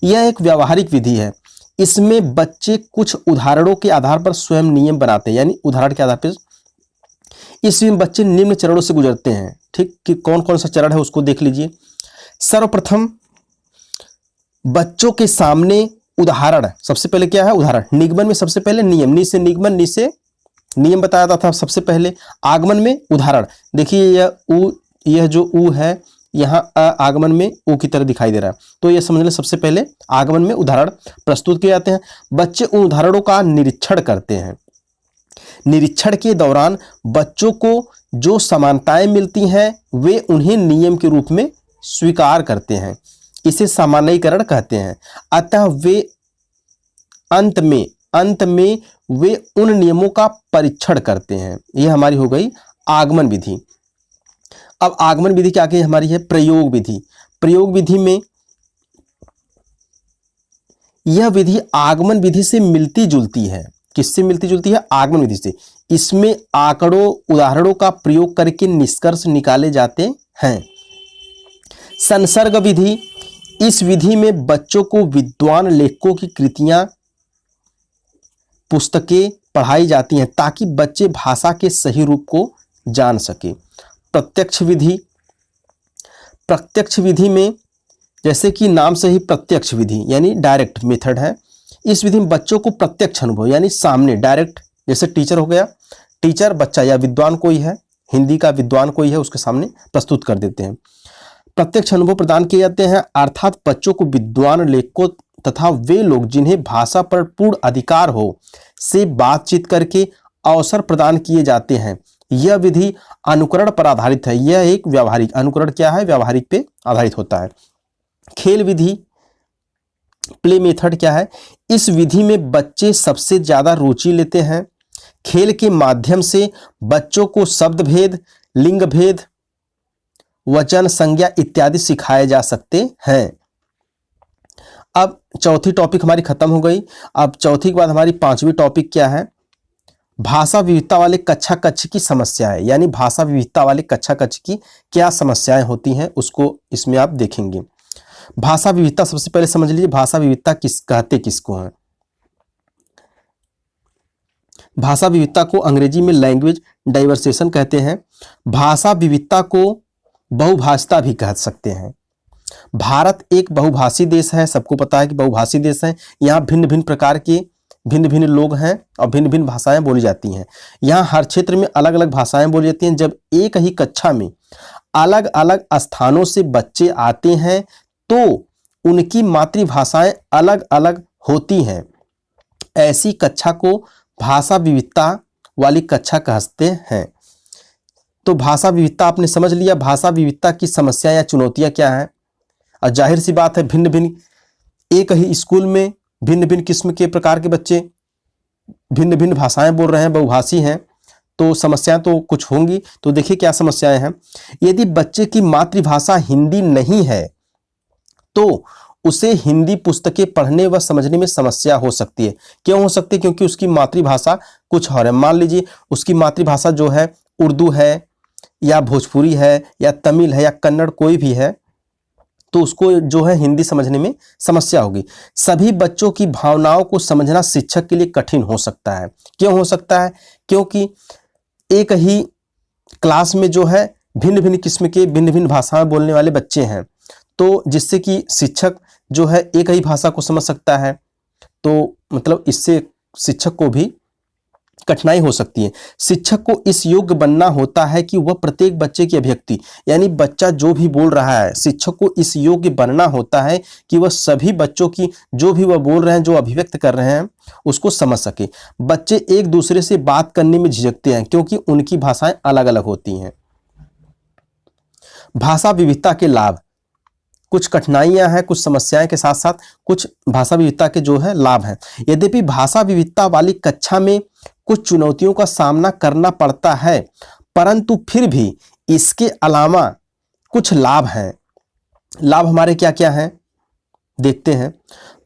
यह एक व्यावहारिक विधि है। इसमें बच्चे कुछ उदाहरणों के आधार पर स्वयं नियम बनाते हैं, यानी उदाहरण के आधार पर। इसमें बच्चे निम्न चरणों से गुजरते हैं, ठीक, कि कौन कौन सा चरण है उसको देख लीजिए। सर्वप्रथम बच्चों के सामने उदाहरण, सबसे पहले क्या है? उदाहरण। निगमन में सबसे पहले नियम, नि से निगमन, नि से नियम बताया था सबसे पहले। आगमन में उदाहरण, देखिए यह जो उ है यहाँ आगमन में उ की तरह दिखाई दे रहा है, तो यह समझ लें सबसे पहले आगमन में उदाहरण प्रस्तुत किए जाते हैं। बच्चे उन उदाहरणों का निरीक्षण करते हैं। निरीक्षण के दौरान बच्चों को जो समानताएं मिलती हैं वे उन्हें नियम के रूप में स्वीकार करते हैं, इसे सामान्यीकरण कहते हैं। अतः वे अंत में वे उन नियमों का परीक्षण करते हैं। यह हमारी हो गई आगमन विधि। अब आगमन विधि क्या आगे हमारी है प्रयोग विधि। प्रयोग विधि में यह विधि आगमन विधि से मिलती जुलती है। किससे मिलती जुलती है? आगमन विधि से। इसमें आंकड़ों उदाहरणों का प्रयोग करके निष्कर्ष निकाले जाते हैं। संसर्ग विधि, इस विधि में बच्चों को विद्वान लेखकों की कृतियां पुस्तकें पढ़ाई जाती हैं ताकि बच्चे भाषा के सही रूप को जान सके। प्रत्यक्ष विधि, प्रत्यक्ष विधि में जैसे कि नाम से ही प्रत्यक्ष विधि यानी डायरेक्ट मेथड है। इस विधि में बच्चों को प्रत्यक्ष अनुभव यानी सामने डायरेक्ट, जैसे टीचर हो गया, टीचर बच्चा या विद्वान कोई है, हिंदी का विद्वान कोई है, उसके सामने प्रस्तुत कर देते हैं। प्रत्यक्ष अनुभव प्रदान किए जाते हैं, अर्थात बच्चों को विद्वान लेखकों तथा वे लोग जिन्हें भाषा पर पूर्ण अधिकार हो से बातचीत करके अवसर प्रदान किए जाते हैं। यह विधि अनुकरण पर आधारित है। यह एक व्यावहारिक, अनुकरण क्या है? व्यावहारिक पे आधारित होता है। खेल विधि, प्ले मेथड क्या है? इस विधि में बच्चे सबसे ज्यादा रुचि लेते हैं। खेल के माध्यम से बच्चों को शब्द भेद, लिंग भेद, वचन संज्ञा इत्यादि सिखाए जा सकते हैं। अब चौथी टॉपिक हमारी खत्म हो गई। अब चौथी के बाद हमारी पांचवी टॉपिक क्या है? भाषा विविधता वाले कक्षा कक्ष की समस्याएं, यानी भाषा विविधता वाले कक्षा कक्ष की क्या समस्याएं होती हैं उसको इसमें आप देखेंगे। भाषा विविधता सबसे पहले समझ लीजिए, भाषा विविधता कहते किसको हैं? भाषा विविधता को अंग्रेजी में लैंग्वेज डाइवर्सेशन कहते हैं। भाषा विविधता को बहुभाषिता भी कह सकते हैं। भारत एक बहुभाषी देश है, सबको पता है कि बहुभाषी देश है। यहाँ भिन्न भिन्न प्रकार के भिन्न भिन्न लोग हैं और भिन्न भिन्न भाषाएं बोली जाती हैं। यहाँ हर क्षेत्र में अलग अलग भाषाएं बोली जाती हैं। जब एक ही कक्षा में अलग अलग स्थानों से बच्चे आते हैं तो उनकी मातृभाषाएं अलग अलग होती हैं। ऐसी कक्षा को भाषा विविधता वाली कक्षा कहते हैं। तो भाषा विविधता आपने समझ लिया। भाषा विविधता की समस्या या चुनौतियां क्या है? और जाहिर सी बात है भिन्न भिन्न एक ही स्कूल में भिन्न भिन्न किस्म के प्रकार के बच्चे भिन्न भिन्न भाषाएं बोल रहे हैं, बहुभाषी हैं, तो समस्याएं तो कुछ होंगी। तो देखिए क्या समस्याएं हैं। यदि बच्चे की मातृभाषा हिंदी नहीं है तो उसे हिंदी पुस्तकें पढ़ने व समझने में समस्या हो सकती है। क्यों हो सकती है? क्योंकि उसकी मातृभाषा कुछ और है। मान लीजिए उसकी मातृभाषा जो है उर्दू है या भोजपुरी है या तमिल है या कन्नड़ कोई भी है, तो उसको जो है हिंदी समझने में समस्या होगी। सभी बच्चों की भावनाओं को समझना शिक्षक के लिए कठिन हो सकता है। क्यों हो सकता है? क्योंकि एक ही क्लास में जो है भिन्न भिन्न किस्म के भिन्न भिन्न भाषाएं बोलने वाले बच्चे हैं, तो जिससे कि शिक्षक जो है एक ही भाषा को समझ सकता है, तो मतलब इससे शिक्षक को भी कठिनाई हो सकती है। शिक्षक को इस योग्य बनना होता है कि वह प्रत्येक बच्चे की अभिव्यक्ति, यानी बच्चा जो भी बोल रहा है, शिक्षक को इस योग्य बनना होता है कि वह सभी बच्चों की जो भी वह बोल रहे हैं, जो अभिव्यक्त कर रहे हैं, उसको समझ सके। बच्चे एक दूसरे से बात करने में झिझकते हैं क्योंकि उनकी भाषाएं अलग अलग होती हैं। भाषा विविधता के लाभ, कुछ कठिनाइयां हैं, कुछ समस्याएं के साथ साथ कुछ भाषा विविधता के जो है लाभ हैं। यद्यपि भाषा विविधता वाली कक्षा में कुछ चुनौतियों का सामना करना पड़ता है, परंतु फिर भी इसके अलावा कुछ लाभ हैं। लाभ हमारे क्या क्या हैं देखते हैं।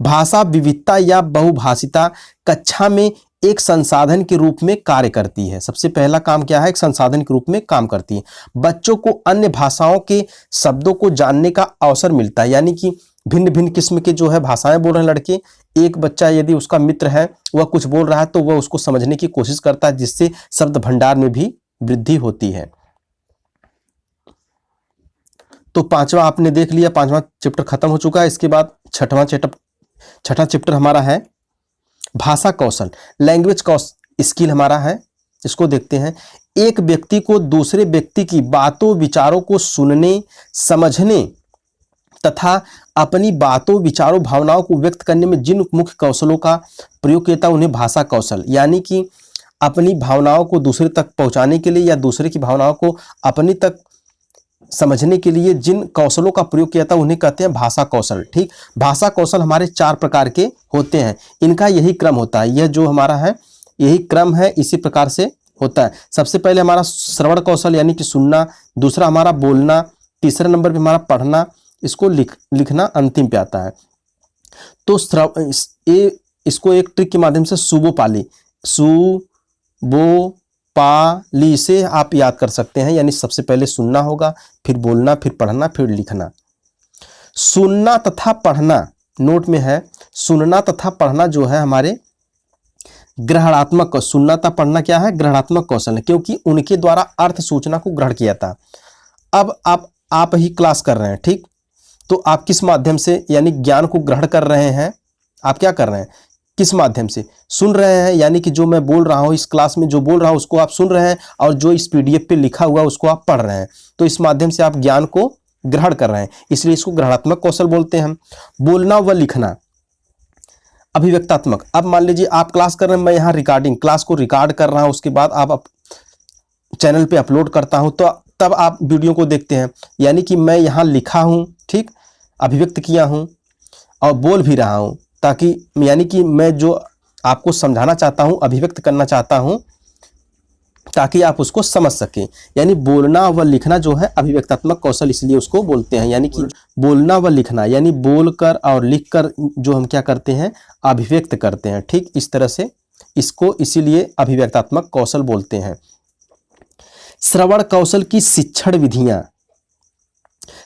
भाषा विविधता या बहुभाषिता कक्षा में एक संसाधन के रूप में कार्य करती है। सबसे पहला काम क्या है? एक संसाधन के रूप में काम करती है। बच्चों को अन्य भाषाओं के शब्दों को जानने का अवसर मिलता है, यानी कि भिन्न भिन्न किस्म के जो है भाषाएं बोल रहे हैं लड़के, एक बच्चा यदि उसका मित्र है वह कुछ बोल रहा है तो वह उसको समझने की कोशिश करता है, जिससे शब्द भंडार में भी वृद्धि होती है। तो पांचवा आपने देख लिया, पांचवा चैप्टर खत्म हो चुका है। इसके बाद छठा चैप्टर हमारा है भाषा कौशल, लैंग्वेज स्किल हमारा है। इसको देखते हैं। एक व्यक्ति को दूसरे व्यक्ति की बातों विचारों को सुनने, समझने तथा अपनी बातों विचारों भावनाओं को व्यक्त करने में जिन मुख्य कौशलों का प्रयोग किया था उन्हें भाषा कौशल, यानी कि अपनी भावनाओं को दूसरे तक पहुंचाने के लिए या दूसरे की भावनाओं को अपनी तक समझने के लिए जिन कौशलों का प्रयोग किया था उन्हें कहते हैं भाषा कौशल। ठीक, भाषा कौशल हमारे 4 प्रकार के होते हैं, इनका यही क्रम होता है। यह जो हमारा है यही क्रम है, इसी प्रकार से होता है। सबसे पहले हमारा श्रवण कौशल यानी कि सुनना, दूसरा हमारा बोलना, तीसरे नंबर पे हमारा पढ़ना, इसको लिखना अंतिम पे आता है। तो इसको एक ट्रिक के माध्यम से सुबोपाली, सुबोपाली से आप याद कर सकते हैं। यानी सबसे पहले सुनना होगा, फिर बोलना, फिर पढ़ना, फिर लिखना। सुनना तथा पढ़ना, नोट में है, सुनना तथा पढ़ना जो है हमारे ग्रहणात्मक, सुनना तथा पढ़ना क्या है, ग्रहणात्मक कौशल है, क्योंकि उनके द्वारा अर्थ सूचना को ग्रहण किया था। अब आप ही क्लास कर रहे हैं, ठीक, तो आप किस माध्यम से यानी ज्ञान को ग्रहण कर रहे हैं, आप क्या कर रहे हैं, किस माध्यम से सुन रहे हैं, यानी कि जो मैं बोल रहा हूँ इस क्लास में जो बोल रहा हूँ उसको आप सुन रहे हैं, और जो इस पीडीएफ पे लिखा हुआ उसको आप पढ़ रहे हैं। तो इस माध्यम से आप ज्ञान को ग्रहण कर रहे हैं, इसलिए इसको ग्रहणात्मक कौशल बोलते हैं। बोलना व लिखना अभिव्यक्तात्मक। अब मान लीजिए आप क्लास कर रहे हैं, मैं यहाँ क्लास को रिकॉर्ड कर रहा हूँ, उसके बाद आप चैनल पे अपलोड करता हूँ, तो तब आप वीडियो को देखते हैं। यानी कि मैं यहाँ लिखा हूँ, ठीक, अभिव्यक्त किया हूँ और बोल भी रहा हूँ, ताकि यानी कि मैं जो आपको समझाना चाहता हूँ, अभिव्यक्त करना चाहता हूँ, ताकि आप उसको समझ सकें। यानी बोलना व लिखना जो है अभिव्यक्तात्मक कौशल, इसलिए उसको बोलते हैं। यानी कि बोलना व लिखना यानी बोलकर और लिखकर जो हम क्या करते हैं, अभिव्यक्त करते हैं। ठीक, इस तरह से इसको इसीलिए अभिव्यक्तात्मक कौशल बोलते हैं। श्रवण कौशल की शिक्षण विधियां।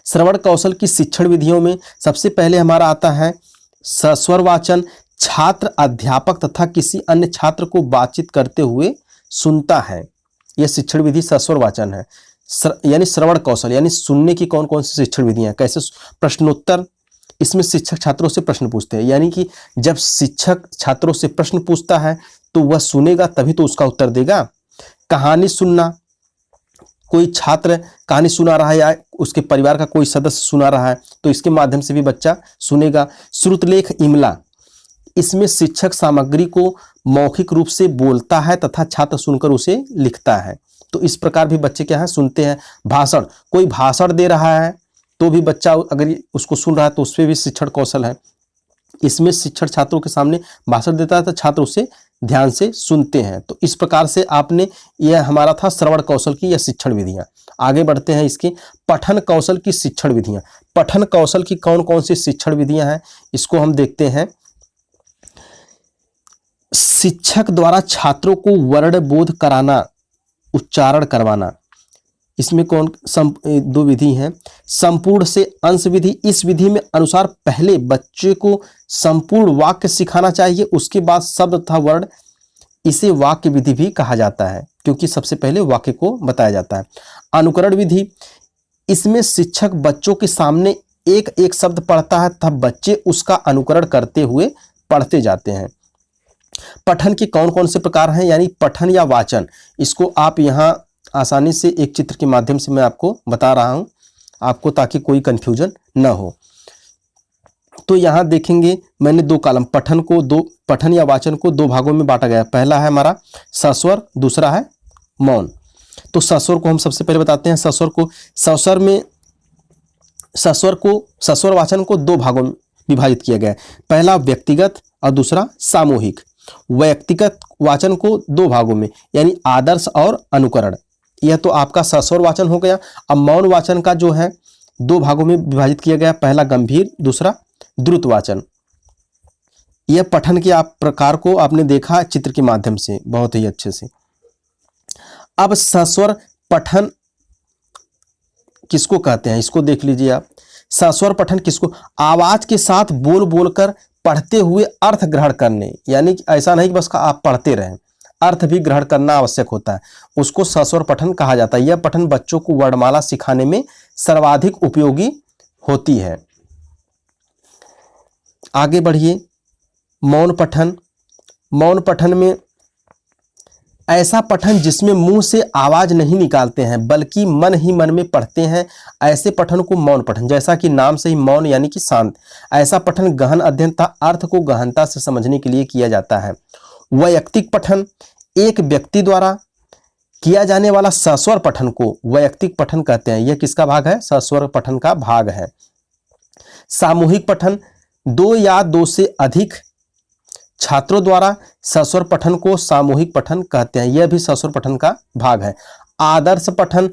श्रवण कौशल की शिक्षण विधियों में सबसे पहले हमारा आता है सस्वर वाचन। छात्र अध्यापक तथा किसी अन्य छात्र को बातचीत करते हुए सुनता है, यह शिक्षण विधि सस्वर वाचन है। यानी श्रवण कौशल यानी सुनने की कौन कौन सी शिक्षण विधियां, कैसे, प्रश्नोत्तर, इसमें शिक्षक छात्रों से प्रश्न पूछते हैं। यानी कि जब शिक्षक छात्रों से प्रश्न पूछता है तो वह सुनेगा तभी तो उसका उत्तर देगा। कहानी सुनना, कोई छात्र कहानी सुना रहा है या उसके परिवार का कोई सदस्य सुना रहा है तो इसके माध्यम से भी बच्चा सुनेगा। श्रुतलेख इमला, इसमें शिक्षक सामग्री को मौखिक रूप से बोलता है तथा छात्र सुनकर उसे लिखता है, तो इस प्रकार भी बच्चे क्या है, सुनते हैं। भाषण, कोई भाषण दे रहा है तो भी बच्चा अगर उसको सुन रहा है तो उसमें भी शिक्षण कौशल है। इसमें शिक्षक छात्रों के सामने भाषण देता है तो छात्र उसे ध्यान से सुनते हैं। तो इस प्रकार से आपने, यह हमारा था श्रवण कौशल की यह शिक्षण विधियां। आगे बढ़ते हैं इसके पठन कौशल की शिक्षण विधियां। पठन कौशल की कौन कौन सी शिक्षण विधियां हैं इसको हम देखते हैं। शिक्षक द्वारा छात्रों को वर्ण बोध कराना, उच्चारण करवाना, इसमें दो विधि हैं। संपूर्ण से अंश विधि, इस विधि में अनुसार पहले बच्चे को संपूर्ण वाक्य सिखाना चाहिए, उसके बाद शब्द तथा वर्ण, इसे वाक्य विधि भी कहा जाता है क्योंकि सबसे पहले वाक्य को बताया जाता है। अनुकरण विधि, इसमें शिक्षक बच्चों के सामने एक एक शब्द पढ़ता है तथा बच्चे उसका अनुकरण करते हुए पढ़ते जाते हैं। पठन के कौन कौन से प्रकार हैं, यानी पठन या वाचन, इसको आप यहाँ आसानी से एक चित्र के माध्यम से मैं आपको बता रहा हूं आपको, ताकि कोई कंफ्यूजन न हो। तो यहाँ देखेंगे मैंने दो कॉलम, पठन या वाचन को दो भागों में बांटा गया। पहला है हमारा सस्वर, दूसरा है मौन। तो सस्वर को हम सबसे पहले बताते हैं। सस्वर वाचन को दो भागों में विभाजित किया गया है। पहला व्यक्तिगत और दूसरा सामूहिक। व्यक्तिगत वाचन को दो भागों में यानी आदर्श और अनुकरण, यह तो आपका सस्वर वाचन हो गया। अब मौन वाचन का जो है दो भागों में विभाजित किया गया, पहला गंभीर, दूसरा द्रुत वाचन। यह पठन के आप प्रकार को आपने देखा चित्र के माध्यम से बहुत ही अच्छे से। अब सस्वर पठन किसको कहते हैं इसको देख लीजिए आप। सस्वर पठन किसको, आवाज के साथ बोल बोलकर पढ़ते हुए अर्थ ग्रहण करने, यानी कि ऐसा नहीं कि बस आप पढ़ते रहें, अर्थ भी ग्रहण करना आवश्यक होता है, उसको सस्वर पठन कहा जाता है। यह पठन बच्चों को वर्णमाला सिखाने में सर्वाधिक उपयोगी होती है। आगे बढ़िए। मौन पठन। मौन पठन में ऐसा पठन जिसमें मुंह से आवाज नहीं निकालते हैं बल्कि मन ही मन में पढ़ते हैं, ऐसे पठन को मौन पठन, जैसा कि नाम से ही मौन यानी कि शांत। ऐसा पठन गहन अध्ययन तथा अर्थ को गहनता से समझने के लिए किया जाता है। वैयक्तिक पठन, एक व्यक्ति द्वारा किया जाने वाला सस्वर पठन को वैयक्तिक पठन कहते हैं। यह किसका भाग है? सस्वर पठन का भाग है। सामूहिक पठन, 2 या 2 से अधिक छात्रों द्वारा सस्वर पठन को सामूहिक पठन कहते हैं। यह भी सस्वर पठन का भाग है। आदर्श पठन,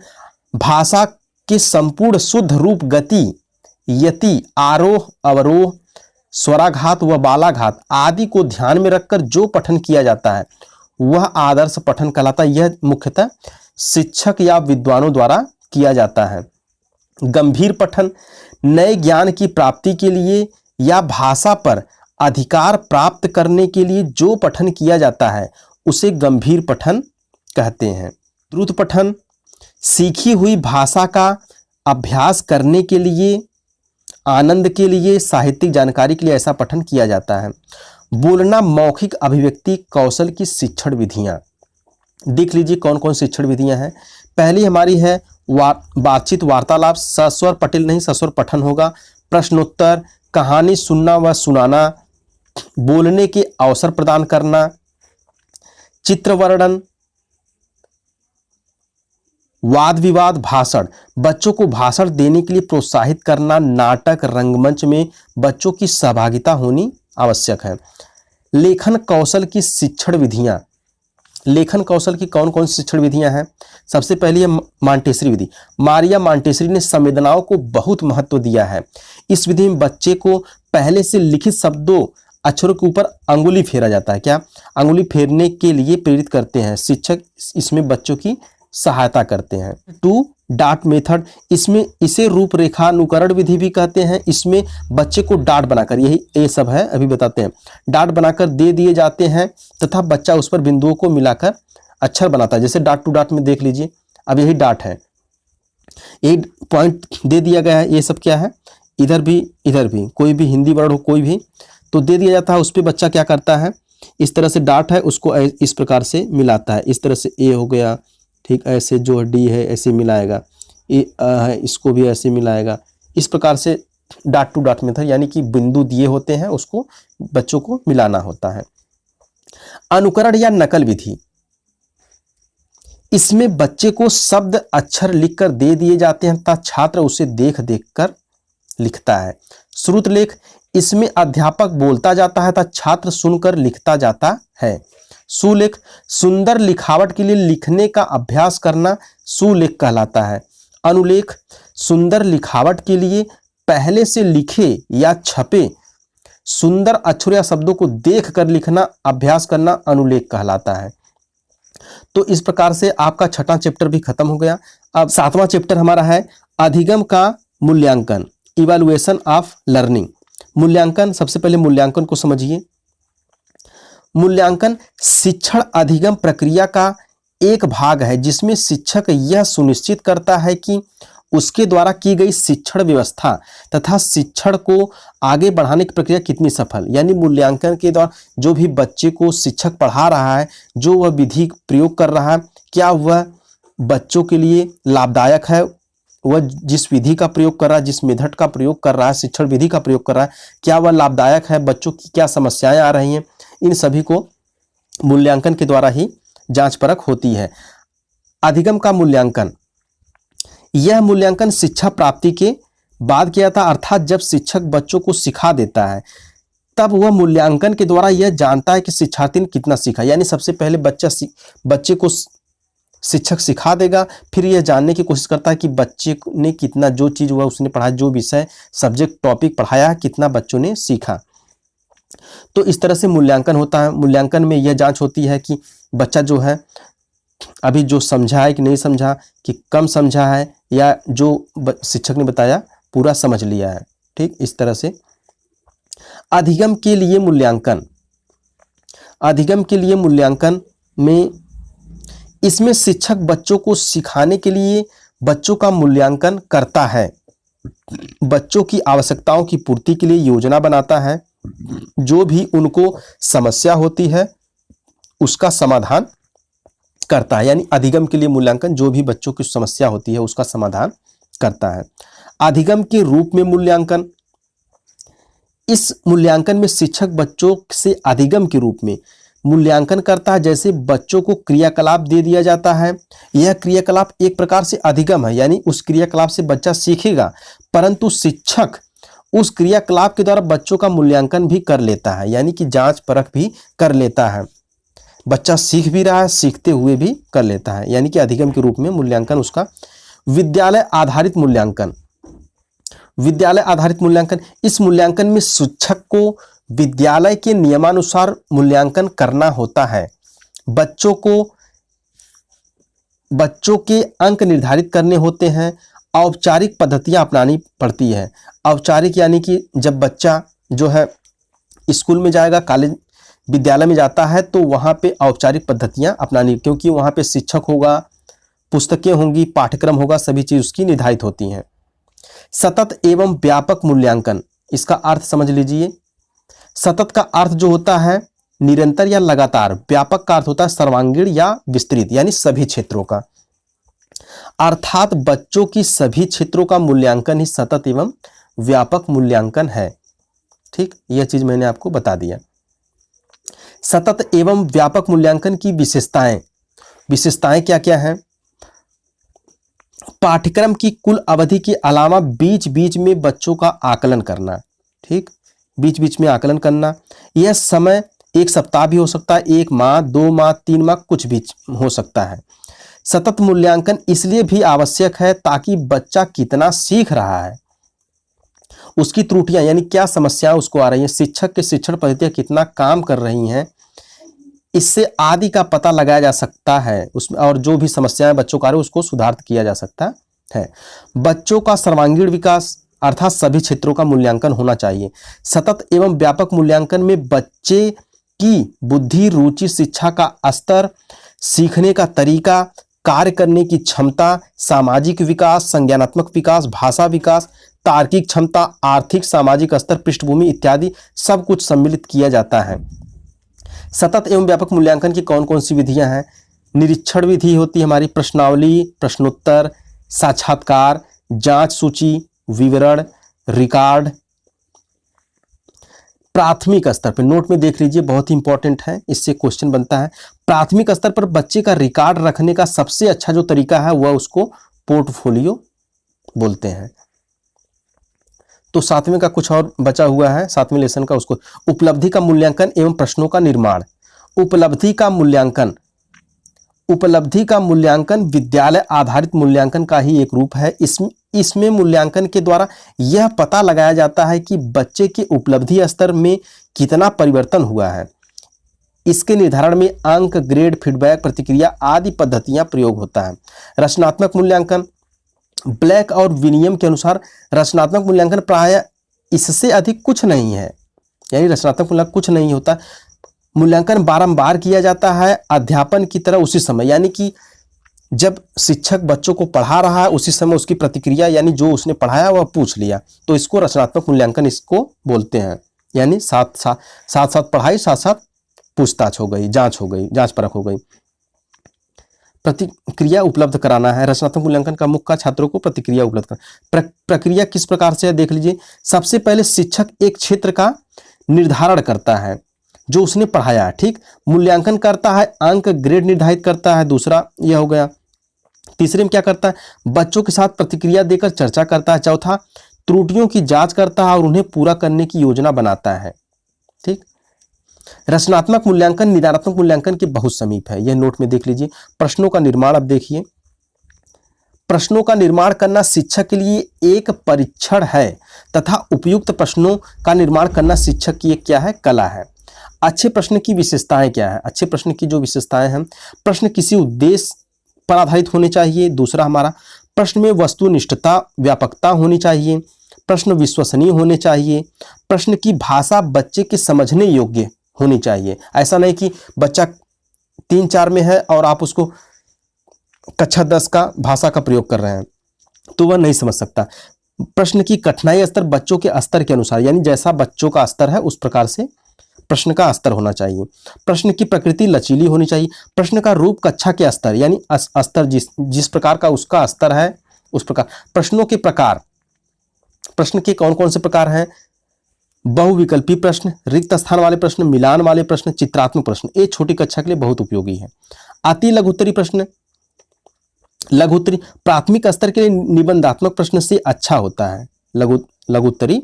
भाषा के संपूर्ण शुद्ध रूप, गति, यति, आरोह अवरोह, स्वराघात व बालाघात आदि को ध्यान में रखकर जो पठन किया जाता है वह आदर्श पठन कहलाता है। यह मुख्यतः शिक्षक या विद्वानों द्वारा किया जाता है। गंभीर पठन, नए ज्ञान की प्राप्ति के लिए या भाषा पर अधिकार प्राप्त करने के लिए जो पठन किया जाता है उसे गंभीर पठन कहते हैं। द्रुत पठन, सीखी हुई भाषा का अभ्यास करने के लिए, आनंद के लिए, साहित्यिक जानकारी के लिए ऐसा पठन किया जाता है। बोलना, मौखिक अभिव्यक्ति कौशल की शिक्षण विधियां। देख लीजिए कौन कौन शिक्षण विधियां हैं। पहली हमारी है बातचीत वार्तालाप, सस्वर पठन नहीं सस्वर पठन होगा। प्रश्नोत्तर, कहानी सुनना व सुनाना, बोलने के अवसर प्रदान करना, चित्र वर्णन, वाद विवाद, भाषण, बच्चों को भाषण देने के लिए प्रोत्साहित करना, नाटक, रंगमंच में बच्चों की सहभागिता होनी आवश्यक है। लेखन कौशल की शिक्षण विधियां। लेखन कौशल की कौन कौन सी शिक्षण विधियां हैं? सबसे पहली है मांटेसरी विधि। मारिया मांटेसरी ने संवेदनाओं को बहुत महत्व दिया है। इस विधि में बच्चे को पहले से लिखित शब्दों अक्षरों के ऊपर अंगुली फेरा जाता है। क्या? अंगुली फेरने के लिए प्रेरित करते हैं। शिक्षक इसमें बच्चों की सहायता करते हैं। 2 डाट मेथड, इसमें इसे रूपरेखानुकरण विधि भी कहते हैं। इसमें बच्चे को डाट बनाकर, यही ये सब है अभी बताते हैं, डाट बनाकर दे दिए जाते हैं तथा बच्चा उस पर बिंदुओं को मिलाकर अक्षर बनाता है। जैसे डाट टू डाट में देख लीजिए, अब यही डाट है, एक पॉइंट दे दिया गया है। ये सब क्या है? इधर भी कोई भी हिंदी वर्ड हो कोई भी तो दे दिया जाता है, उस पर बच्चा क्या करता है, इस तरह से डाट है उसको इस प्रकार से मिलाता है। इस तरह से ए हो गया, ठीक, ऐसे जो डी है ऐसे मिलाएगा, ए है इसको भी ऐसे मिलाएगा। इस प्रकार से डाट टू डाट मेथड, यानी कि बिंदु दिए होते हैं उसको बच्चों को मिलाना होता है। अनुकरण या नकल विधि, इसमें बच्चे को शब्द अक्षर लिखकर दे दिए जाते हैं तथा छात्र उसे देख देख कर लिखता है। श्रुत लेख, इसमें अध्यापक बोलता जाता है तथा छात्र सुनकर लिखता जाता है। सुलेख, सुंदर लिखावट के लिए लिखने का अभ्यास करना सुलेख कहलाता है। अनुलेख, सुंदर लिखावट के लिए पहले से लिखे या छपे सुंदर अक्षर या शब्दों को देख कर लिखना अभ्यास करना अनुलेख कहलाता है। तो इस प्रकार से आपका 6वां चैप्टर भी खत्म हो गया। अब 7वां चैप्टर हमारा है अधिगम का मूल्यांकन, इवैल्यूएशन ऑफ लर्निंग। मूल्यांकन, सबसे पहले मूल्यांकन को समझिए। मूल्यांकन शिक्षण अधिगम प्रक्रिया का एक भाग है जिसमें शिक्षक यह सुनिश्चित करता है कि उसके द्वारा की गई शिक्षण व्यवस्था तथा शिक्षण को आगे बढ़ाने की प्रक्रिया कितनी सफल, यानी मूल्यांकन के द्वारा जो भी बच्चे को शिक्षक पढ़ा रहा है, जो वह विधि प्रयोग कर रहा है, क्या वह बच्चों के लिए लाभदायक है, वह जिस विधि का प्रयोग कर रहा है, जिस मेथड का प्रयोग कर रहा है, शिक्षण विधि का प्रयोग कर रहा है, क्या वह लाभदायक है, बच्चों की क्या समस्याएं आ रही हैं, इन सभी को मूल्यांकन के द्वारा ही जांच परख होती है। अधिगम का मूल्यांकन, यह मूल्यांकन शिक्षा प्राप्ति के बाद किया था, अर्थात जब शिक्षक बच्चों को सिखा देता है तब वह मूल्यांकन के द्वारा यह जानता है कि शिक्षार्थी ने कितना सीखा। यानी सबसे पहले बच्चे को शिक्षक सिखा देगा, फिर यह जानने की कोशिश करता है कि बच्चे ने कितना, जो चीज़ वह उसने पढ़ा, जो विषय सब्जेक्ट टॉपिक पढ़ाया, कितना बच्चों ने सीखा। तो इस तरह से मूल्यांकन होता है। मूल्यांकन में यह जांच होती है कि बच्चा जो है अभी जो समझा है कि नहीं समझा, कि कम समझा है या जो शिक्षक ने बताया पूरा समझ लिया है। ठीक, इस तरह से अधिगम के लिए मूल्यांकन, अधिगम के लिए मूल्यांकन में इसमें शिक्षक बच्चों को सिखाने के लिए बच्चों का मूल्यांकन करता है, बच्चों की आवश्यकताओं की पूर्ति के लिए योजना बनाता है, जो भी उनको समस्या होती है उसका समाधान करता है, यानी अधिगम के लिए मूल्यांकन, जो भी बच्चों की समस्या होती है उसका समाधान करता है। अधिगम के रूप में मूल्यांकन, इस मूल्यांकन में शिक्षक बच्चों से अधिगम के रूप में मूल्यांकन करता है। जैसे बच्चों को क्रियाकलाप दे दिया जाता है, यह क्रियाकलाप एक प्रकार से अधिगम है, यानी उस क्रियाकलाप से बच्चा सीखेगा, परंतु शिक्षक उस क्रियाकलाप के द्वारा बच्चों का मूल्यांकन भी कर लेता है, यानी कि जांच परख भी कर लेता है। बच्चा सीख भी रहा है, सीखते हुए भी कर लेता है, यानी कि अधिगम के रूप में मूल्यांकन उसका। विद्यालय आधारित मूल्यांकन, विद्यालय आधारित मूल्यांकन, इस मूल्यांकन में शिक्षक को विद्यालय के नियमानुसार मूल्यांकन करना होता है। बच्चों के अंक निर्धारित करने होते हैं, औपचारिक पद्धतियां अपनानी पड़ती है। औपचारिक यानी कि जब बच्चा जो है स्कूल में जाएगा, कॉलेज विद्यालय में जाता है, तो वहाँ पे औपचारिक पद्धतियां अपनानी, क्योंकि वहाँ पे शिक्षक होगा, पुस्तकें होंगी, पाठ्यक्रम होगा, सभी चीज उसकी निर्धारित होती हैं। सतत एवं व्यापक मूल्यांकन, इसका अर्थ समझ लीजिए। सतत का अर्थ जो होता है निरंतर या लगातार, व्यापक का अर्थ होता है सर्वांगीण या विस्तृत, यानी सभी क्षेत्रों का। अर्थात बच्चों की सभी क्षेत्रों का मूल्यांकन ही सतत एवं व्यापक मूल्यांकन है। ठीक, यह चीज मैंने आपको बता दिया। सतत एवं व्यापक मूल्यांकन की विशेषताएं क्या क्या हैं? पाठ्यक्रम की कुल अवधि के अलावा बीच बीच में बच्चों का आकलन करना। ठीक, बीच बीच में आकलन करना। यह समय एक सप्ताह भी हो सकता है, 1 माह, 2 माह, 3 माह, कुछ भी हो सकता है। सतत मूल्यांकन इसलिए भी आवश्यक है ताकि बच्चा कितना सीख रहा है, उसकी त्रुटियां यानी क्या समस्याएं उसको आ रही हैं, शिक्षक के शिक्षण पद्धतियां कितना काम कर रही हैं, इससे आदि का पता लगाया जा सकता है उसमें, और जो भी समस्याएं बच्चों को आ रही है उसको सुधार किया जा सकता है। बच्चों का सर्वांगीण विकास, अर्थात सभी क्षेत्रों का मूल्यांकन होना चाहिए। सतत एवं व्यापक मूल्यांकन में बच्चे की बुद्धि, रुचि, शिक्षा का स्तर, सीखने का तरीका, कार्य करने की क्षमता, सामाजिक विकास, संज्ञानात्मक विकास, भाषा विकास, तार्किक क्षमता, आर्थिक सामाजिक स्तर, पृष्ठभूमि इत्यादि सब कुछ सम्मिलित किया जाता है। सतत एवं व्यापक मूल्यांकन की कौन कौन सी विधियां हैं? निरीक्षण विधि होती है हमारी, प्रश्नावली, प्रश्नोत्तर, साक्षात्कार, जांच सूची, विवरण, रिकॉर्ड। प्राथमिक स्तर पर नोट में देख लीजिए, बहुत ही इंपॉर्टेंट है, इससे क्वेश्चन बनता है। प्राथमिक स्तर पर बच्चे का रिकॉर्ड रखने का सबसे अच्छा जो तरीका है वह उसको पोर्टफोलियो बोलते हैं। तो 7वें का कुछ और बचा हुआ है, 7वें लेसन का, उसको उपलब्धि का मूल्यांकन एवं प्रश्नों का निर्माण। उपलब्धि का मूल्यांकन विद्यालय आधारित मूल्यांकन का ही एक रूप है। इसमें मूल्यांकन के द्वारा यह पता लगाया जाता है कि बच्चे के उपलब्धि स्तर में कितना परिवर्तन हुआ है। इसके निर्धारण में अंक, ग्रेड, फीडबैक, प्रतिक्रिया आदि पद्धतियां प्रयोग होता है। रचनात्मक मूल्यांकन, ब्लैक और विनियम के अनुसार रचनात्मक मूल्यांकन प्रायः इससे अधिक कुछ नहीं है, यानी रचनात्मक मूल्यांकन कुछ नहीं होता। मूल्यांकन बारंबार किया जाता है अध्यापन की तरह उसी समय, यानी कि जब शिक्षक बच्चों को पढ़ा रहा है उसी समय उसकी प्रतिक्रिया, यानी जो उसने पढ़ाया वह पूछ लिया, तो इसको रचनात्मक मूल्यांकन इसको बोलते हैं। यानी साथ साथ पढ़ाई, साथ साथ पूछताछ हो गई, जांच परख हो गई। प्रतिक्रिया उपलब्ध कराना है। रचनात्मक मूल्यांकन का मुख्य छात्रों को प्रतिक्रिया उपलब्ध कराना। प्रक्रिया किस प्रकार से है देख लीजिए। सबसे पहले शिक्षक एक क्षेत्र का निर्धारण करता है जो उसने पढ़ाया है, ठीक। मूल्यांकन करता है, अंक, ग्रेड निर्धारित करता है, दूसरा यह हो गया। तीसरे में क्या करता है? बच्चों के साथ प्रतिक्रिया देकर चर्चा करता है। चौथा, त्रुटियों की जांच करता है और उन्हें पूरा करने की योजना बनाता है, ठीक। रचनात्मक मूल्यांकन निदानात्मक मूल्यांकन के बहुत समीप है, यह नोट में देख लीजिए। प्रश्नों का निर्माण, अब देखिए, प्रश्नों का निर्माण करना शिक्षक के लिए एक परीक्षण है तथा उपयुक्त प्रश्नों का निर्माण करना शिक्षक की एक क्या है? कला है। अच्छे प्रश्न की विशेषताएं क्या है? अच्छे प्रश्न की जो विशेषताएं हैं, प्रश्न किसी उद्देश्य पर आधारित होने चाहिए। दूसरा हमारा, प्रश्न में वस्तुनिष्ठता, व्यापकता होनी चाहिए। प्रश्न विश्वसनीय होने चाहिए। प्रश्न की भाषा बच्चे के समझने योग्य होनी चाहिए। ऐसा नहीं कि बच्चा 3-4 में है और आप उसको कक्षा 10 का भाषा का प्रयोग कर रहे हैं तो वह नहीं समझ सकता। प्रश्न की कठिनाई स्तर बच्चों के स्तर के अनुसार, यानी जैसा बच्चों का स्तर है उस प्रकार से प्रश्न का स्तर होना चाहिए, प्रश्न की प्रकृति लचीली होनी चाहिए, प्रश्न का रूप कक्षा के स्तर यानी स्तर जिस प्रकार का उसका स्तर है उस प्रकार। प्रश्नों के प्रकार, प्रश्न के कौन कौन से प्रकार हैं? बहुविकल्पी प्रश्न, रिक्त स्थान वाले प्रश्न, मिलान वाले प्रश्न, चित्रात्मक प्रश्न। ये छोटी कक्षा के लिए बहुत उपयोगी है। अति लघुत्तरी प्रश्न, लघुत्तरी प्राथमिक स्तर के लिए निबंधात्मक प्रश्न से अच्छा होता है। लघुत्तरी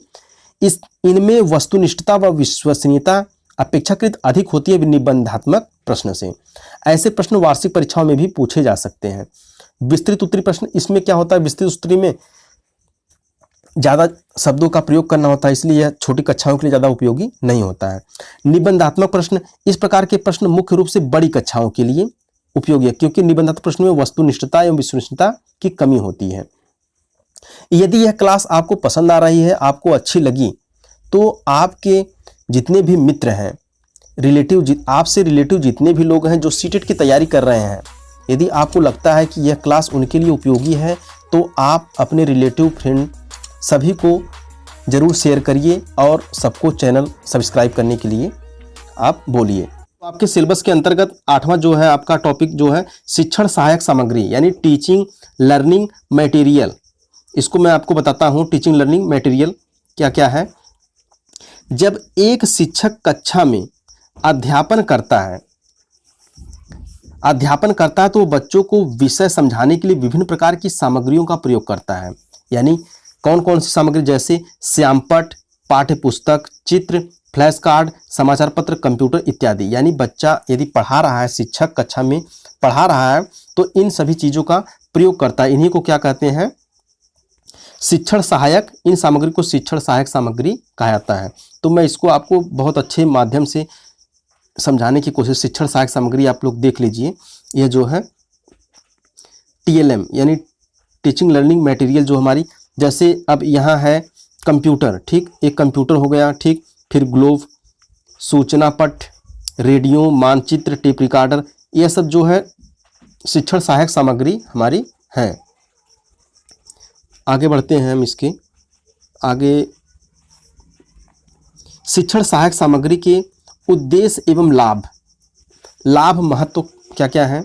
इनमें वस्तुनिष्ठता व विश्वसनीयता अपेक्षाकृत अधिक होती है निबंधात्मक प्रश्न से। ऐसे प्रश्न वार्षिक परीक्षाओं में भी पूछे जा सकते हैं। विस्तृत उत्तरी प्रश्न, इसमें क्या होता है, विस्तृत उत्तरी में ज़्यादा शब्दों का प्रयोग करना होता है, इसलिए यह छोटी कक्षाओं के लिए ज़्यादा उपयोगी नहीं होता है। निबंधात्मक प्रश्न, इस प्रकार के प्रश्न मुख्य रूप से बड़ी कक्षाओं के लिए उपयोगी है, क्योंकि निबंधात्मक प्रश्न में वस्तुनिष्ठता एवं विश्वसनीयता की कमी होती है। यदि यह क्लास आपको पसंद आ रही है, आपको अच्छी लगी, तो आपके जितने भी मित्र हैं, आपसे रिलेटिव जितने भी लोग हैं जो सीटेट की तैयारी कर रहे हैं, यदि आपको लगता है कि यह क्लास उनके लिए उपयोगी है, तो आप अपने रिलेटिव, फ्रेंड सभी को ज़रूर शेयर करिए और सबको चैनल सब्सक्राइब करने के लिए आप बोलिए। आपके सिलेबस के अंतर्गत 8वां जो है आपका टॉपिक जो है शिक्षण सहायक सामग्री यानी टीचिंग लर्निंग मटेरियल। इसको मैं आपको बताता हूँ, टीचिंग लर्निंग मटेरियल क्या क्या है। जब एक शिक्षक कक्षा में अध्यापन करता है तो वो बच्चों को विषय समझाने के लिए विभिन्न प्रकार की सामग्रियों का प्रयोग करता है। यानी कौन कौन सी सामग्री, जैसे श्यामपट्ट, पाठ्य पुस्तक, चित्र, फ्लैश कार्ड, समाचार पत्र, कंप्यूटर इत्यादि। यानी बच्चा यदि पढ़ा रहा है, शिक्षक कक्षा में पढ़ा रहा है, तो इन सभी चीज़ों का प्रयोग करता है। इन्हीं को क्या कहते हैं, शिक्षण सहायक। इन सामग्री को शिक्षण सहायक सामग्री कहा जाता है। तो मैं इसको आपको बहुत अच्छे माध्यम से समझाने की कोशिश, शिक्षण सहायक सामग्री आप लोग देख लीजिए। यह जो है TLM यानी टीचिंग लर्निंग मटेरियल जो हमारी, जैसे अब यहाँ है कंप्यूटर, ठीक, एक कंप्यूटर हो गया, ठीक, फिर ग्लोब, सूचना पट, रेडियो, मानचित्र, टेप रिकॉर्डर, यह सब जो है शिक्षण सहायक सामग्री हमारी है। आगे बढ़ते हैं हम इसके आगे। शिक्षण सहायक सामग्री के उद्देश्य एवं लाभ महत्व क्या क्या है।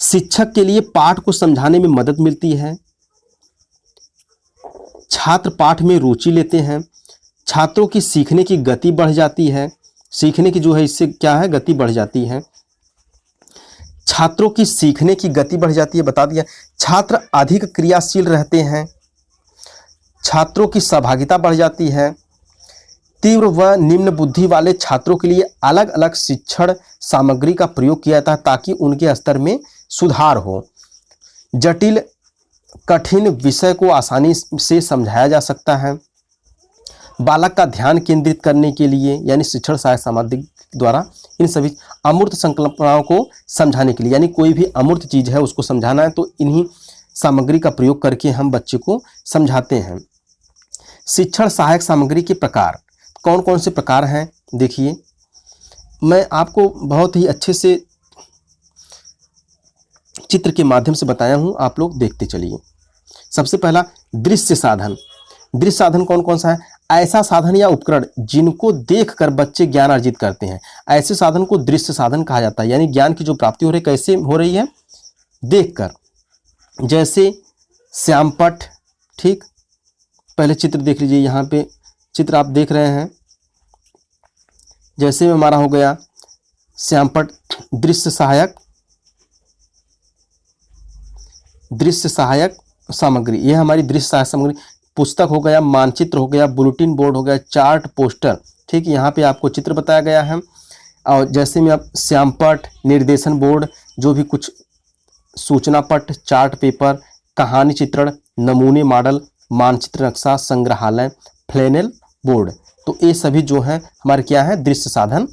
शिक्षक के लिए पाठ को समझाने में मदद मिलती है, छात्र पाठ में रुचि लेते हैं, छात्रों की सीखने की गति बढ़ जाती है, सीखने की जो है इससे क्या है, गति बढ़ जाती है, छात्रों की सीखने की गति बढ़ जाती है, बता दिया। छात्र अधिक क्रियाशील रहते हैं, छात्रों की सहभागिता बढ़ जाती है। तीव्र व निम्न बुद्धि वाले छात्रों के लिए अलग अलग शिक्षण सामग्री का प्रयोग किया जाता है ताकि उनके स्तर में सुधार हो। जटिल कठिन विषय को आसानी से समझाया जा सकता है। बालक का ध्यान केंद्रित करने के लिए यानी शिक्षण सहायक सामग्री द्वारा इन सभी अमूर्त संकल्पनाओं को समझाने के लिए, यानी कोई भी अमूर्त चीज़ है उसको समझाना है तो इन्हीं सामग्री का प्रयोग करके हम बच्चे को समझाते हैं। शिक्षण सहायक सामग्री के प्रकार कौन कौन से प्रकार हैं, देखिए मैं आपको बहुत ही अच्छे से चित्र के माध्यम से बताया हूं, आप लोग देखते चलिए। सबसे पहला दृश्य साधन। दृश्य साधन कौन कौन सा है, ऐसा साधन या उपकरण जिनको देखकर बच्चे ज्ञान अर्जित करते हैं, ऐसे साधन को दृश्य साधन कहा जाता है। यानी ज्ञान की जो प्राप्ति हो रही है कैसे हो रही है, देखकर। जैसे श्यामपट्ट, ठीक, पहले चित्र देख लीजिए, यहाँ पे चित्र आप देख रहे हैं, जैसे हमारा हो गया श्यामपट्ट दृश्य सहायक सामग्री, यह हमारी दृश्य सहायक सामग्री। पुस्तक हो गया, मानचित्र हो गया, बुलेटिन बोर्ड हो गया, चार्ट, पोस्टर, ठीक, यहाँ पे आपको चित्र बताया गया है। और जैसे में आप श्यामपट्ट, निर्देशन बोर्ड, जो भी कुछ सूचना पट, चार्ट पेपर, कहानी चित्रण, नमूने मॉडल, मानचित्र नक्शा, संग्रहालय, फ्लैनेल बोर्ड, तो ये सभी जो है हमारे क्या है, दृश्य साधन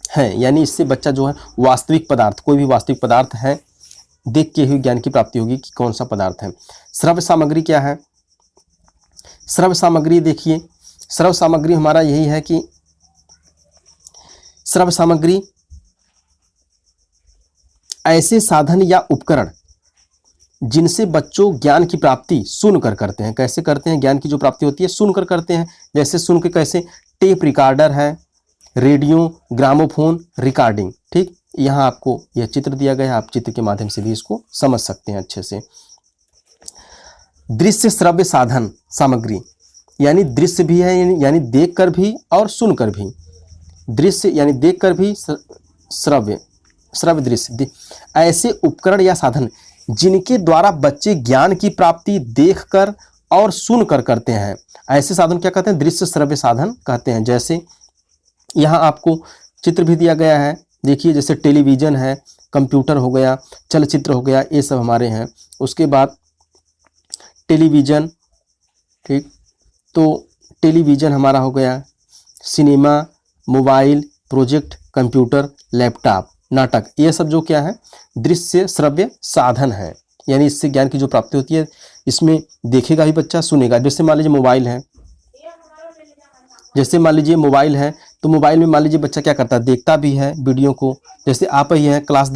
है। यानी इससे बच्चा जो है वास्तविक पदार्थ, कोई भी वास्तविक पदार्थ है, देख के ही ज्ञान की प्राप्ति होगी कि कौन सा पदार्थ है। श्रव्य सामग्री क्या है, श्रव्य सामग्री देखिए, श्रव्य सामग्री हमारा यही है कि श्रव्य सामग्री ऐसे साधन या उपकरण जिनसे बच्चों ज्ञान की प्राप्ति सुनकर करते हैं। कैसे करते हैं, ज्ञान की जो प्राप्ति होती है सुनकर करते हैं। जैसे सुन के कैसे, टेप रिकॉर्डर है, रेडियो, ग्रामोफोन, रिकॉर्डिंग। ठीक, यहाँ आपको यह चित्र दिया गया है, आप चित्र के माध्यम से भी इसको समझ सकते हैं अच्छे से। दृश्य श्रव्य साधन सामग्री, यानी दृश्य भी है, यानी देखकर भी और सुनकर भी। दृश्य यानी देखकर भी, श्रव्य दृश्य, ऐसे उपकरण या साधन जिनके द्वारा बच्चे ज्ञान की प्राप्ति देखकर और सुनकर करते हैं, ऐसे साधन क्या कहते हैं? दृश्य श्रव्य साधन कहते हैं। जैसे यहाँ आपको चित्र भी दिया गया है, देखिए, जैसे टेलीविज़न है, कंप्यूटर हो गया, चलचित्र हो गया, ये सब हमारे हैं। उसके बाद टेलीविज़न, ठीक, तो टेलीविज़न हमारा हो गया, cinema, mobile, project, computer, laptop, नाटक, ये सब जो क्या है? दृश्य श्रव्य साधन है, यानी इससे ज्ञान की जो प्राप्ति होती है, इसमें देखेगा ही बच्चा, सुनेगा। जैसे मान लीजिए मोबाइल है, तो मोबाइल में मान लीजिए बच्चा क्या करता है? देखता भी है वीडियो को। जैसे आप ही हैं, क्लास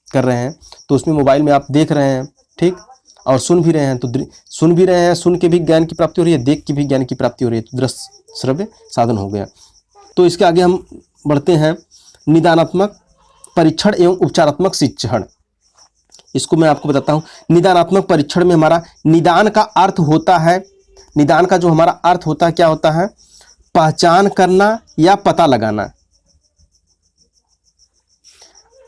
कर रहे हैं, तो उसमें मोबाइल में आप देख रहे हैं, ठीक, और सुन भी रहे हैं, तो सुन भी रहे हैं, सुन के भी ज्ञान की प्राप्ति हो रही है, देख के भी ज्ञान की प्राप्ति हो रही है, तो दृश्य श्रव्य साधन हो गया। तो इसके आगे हम बढ़ते हैं, निदानात्मक परीक्षण एवं उपचारात्मक शिक्षण। इसको मैं आपको बताता हूँ। निदानात्मक परीक्षण में हमारा निदान का अर्थ होता है, निदान का जो हमारा अर्थ होता है, क्या होता है? पहचान करना या पता लगाना।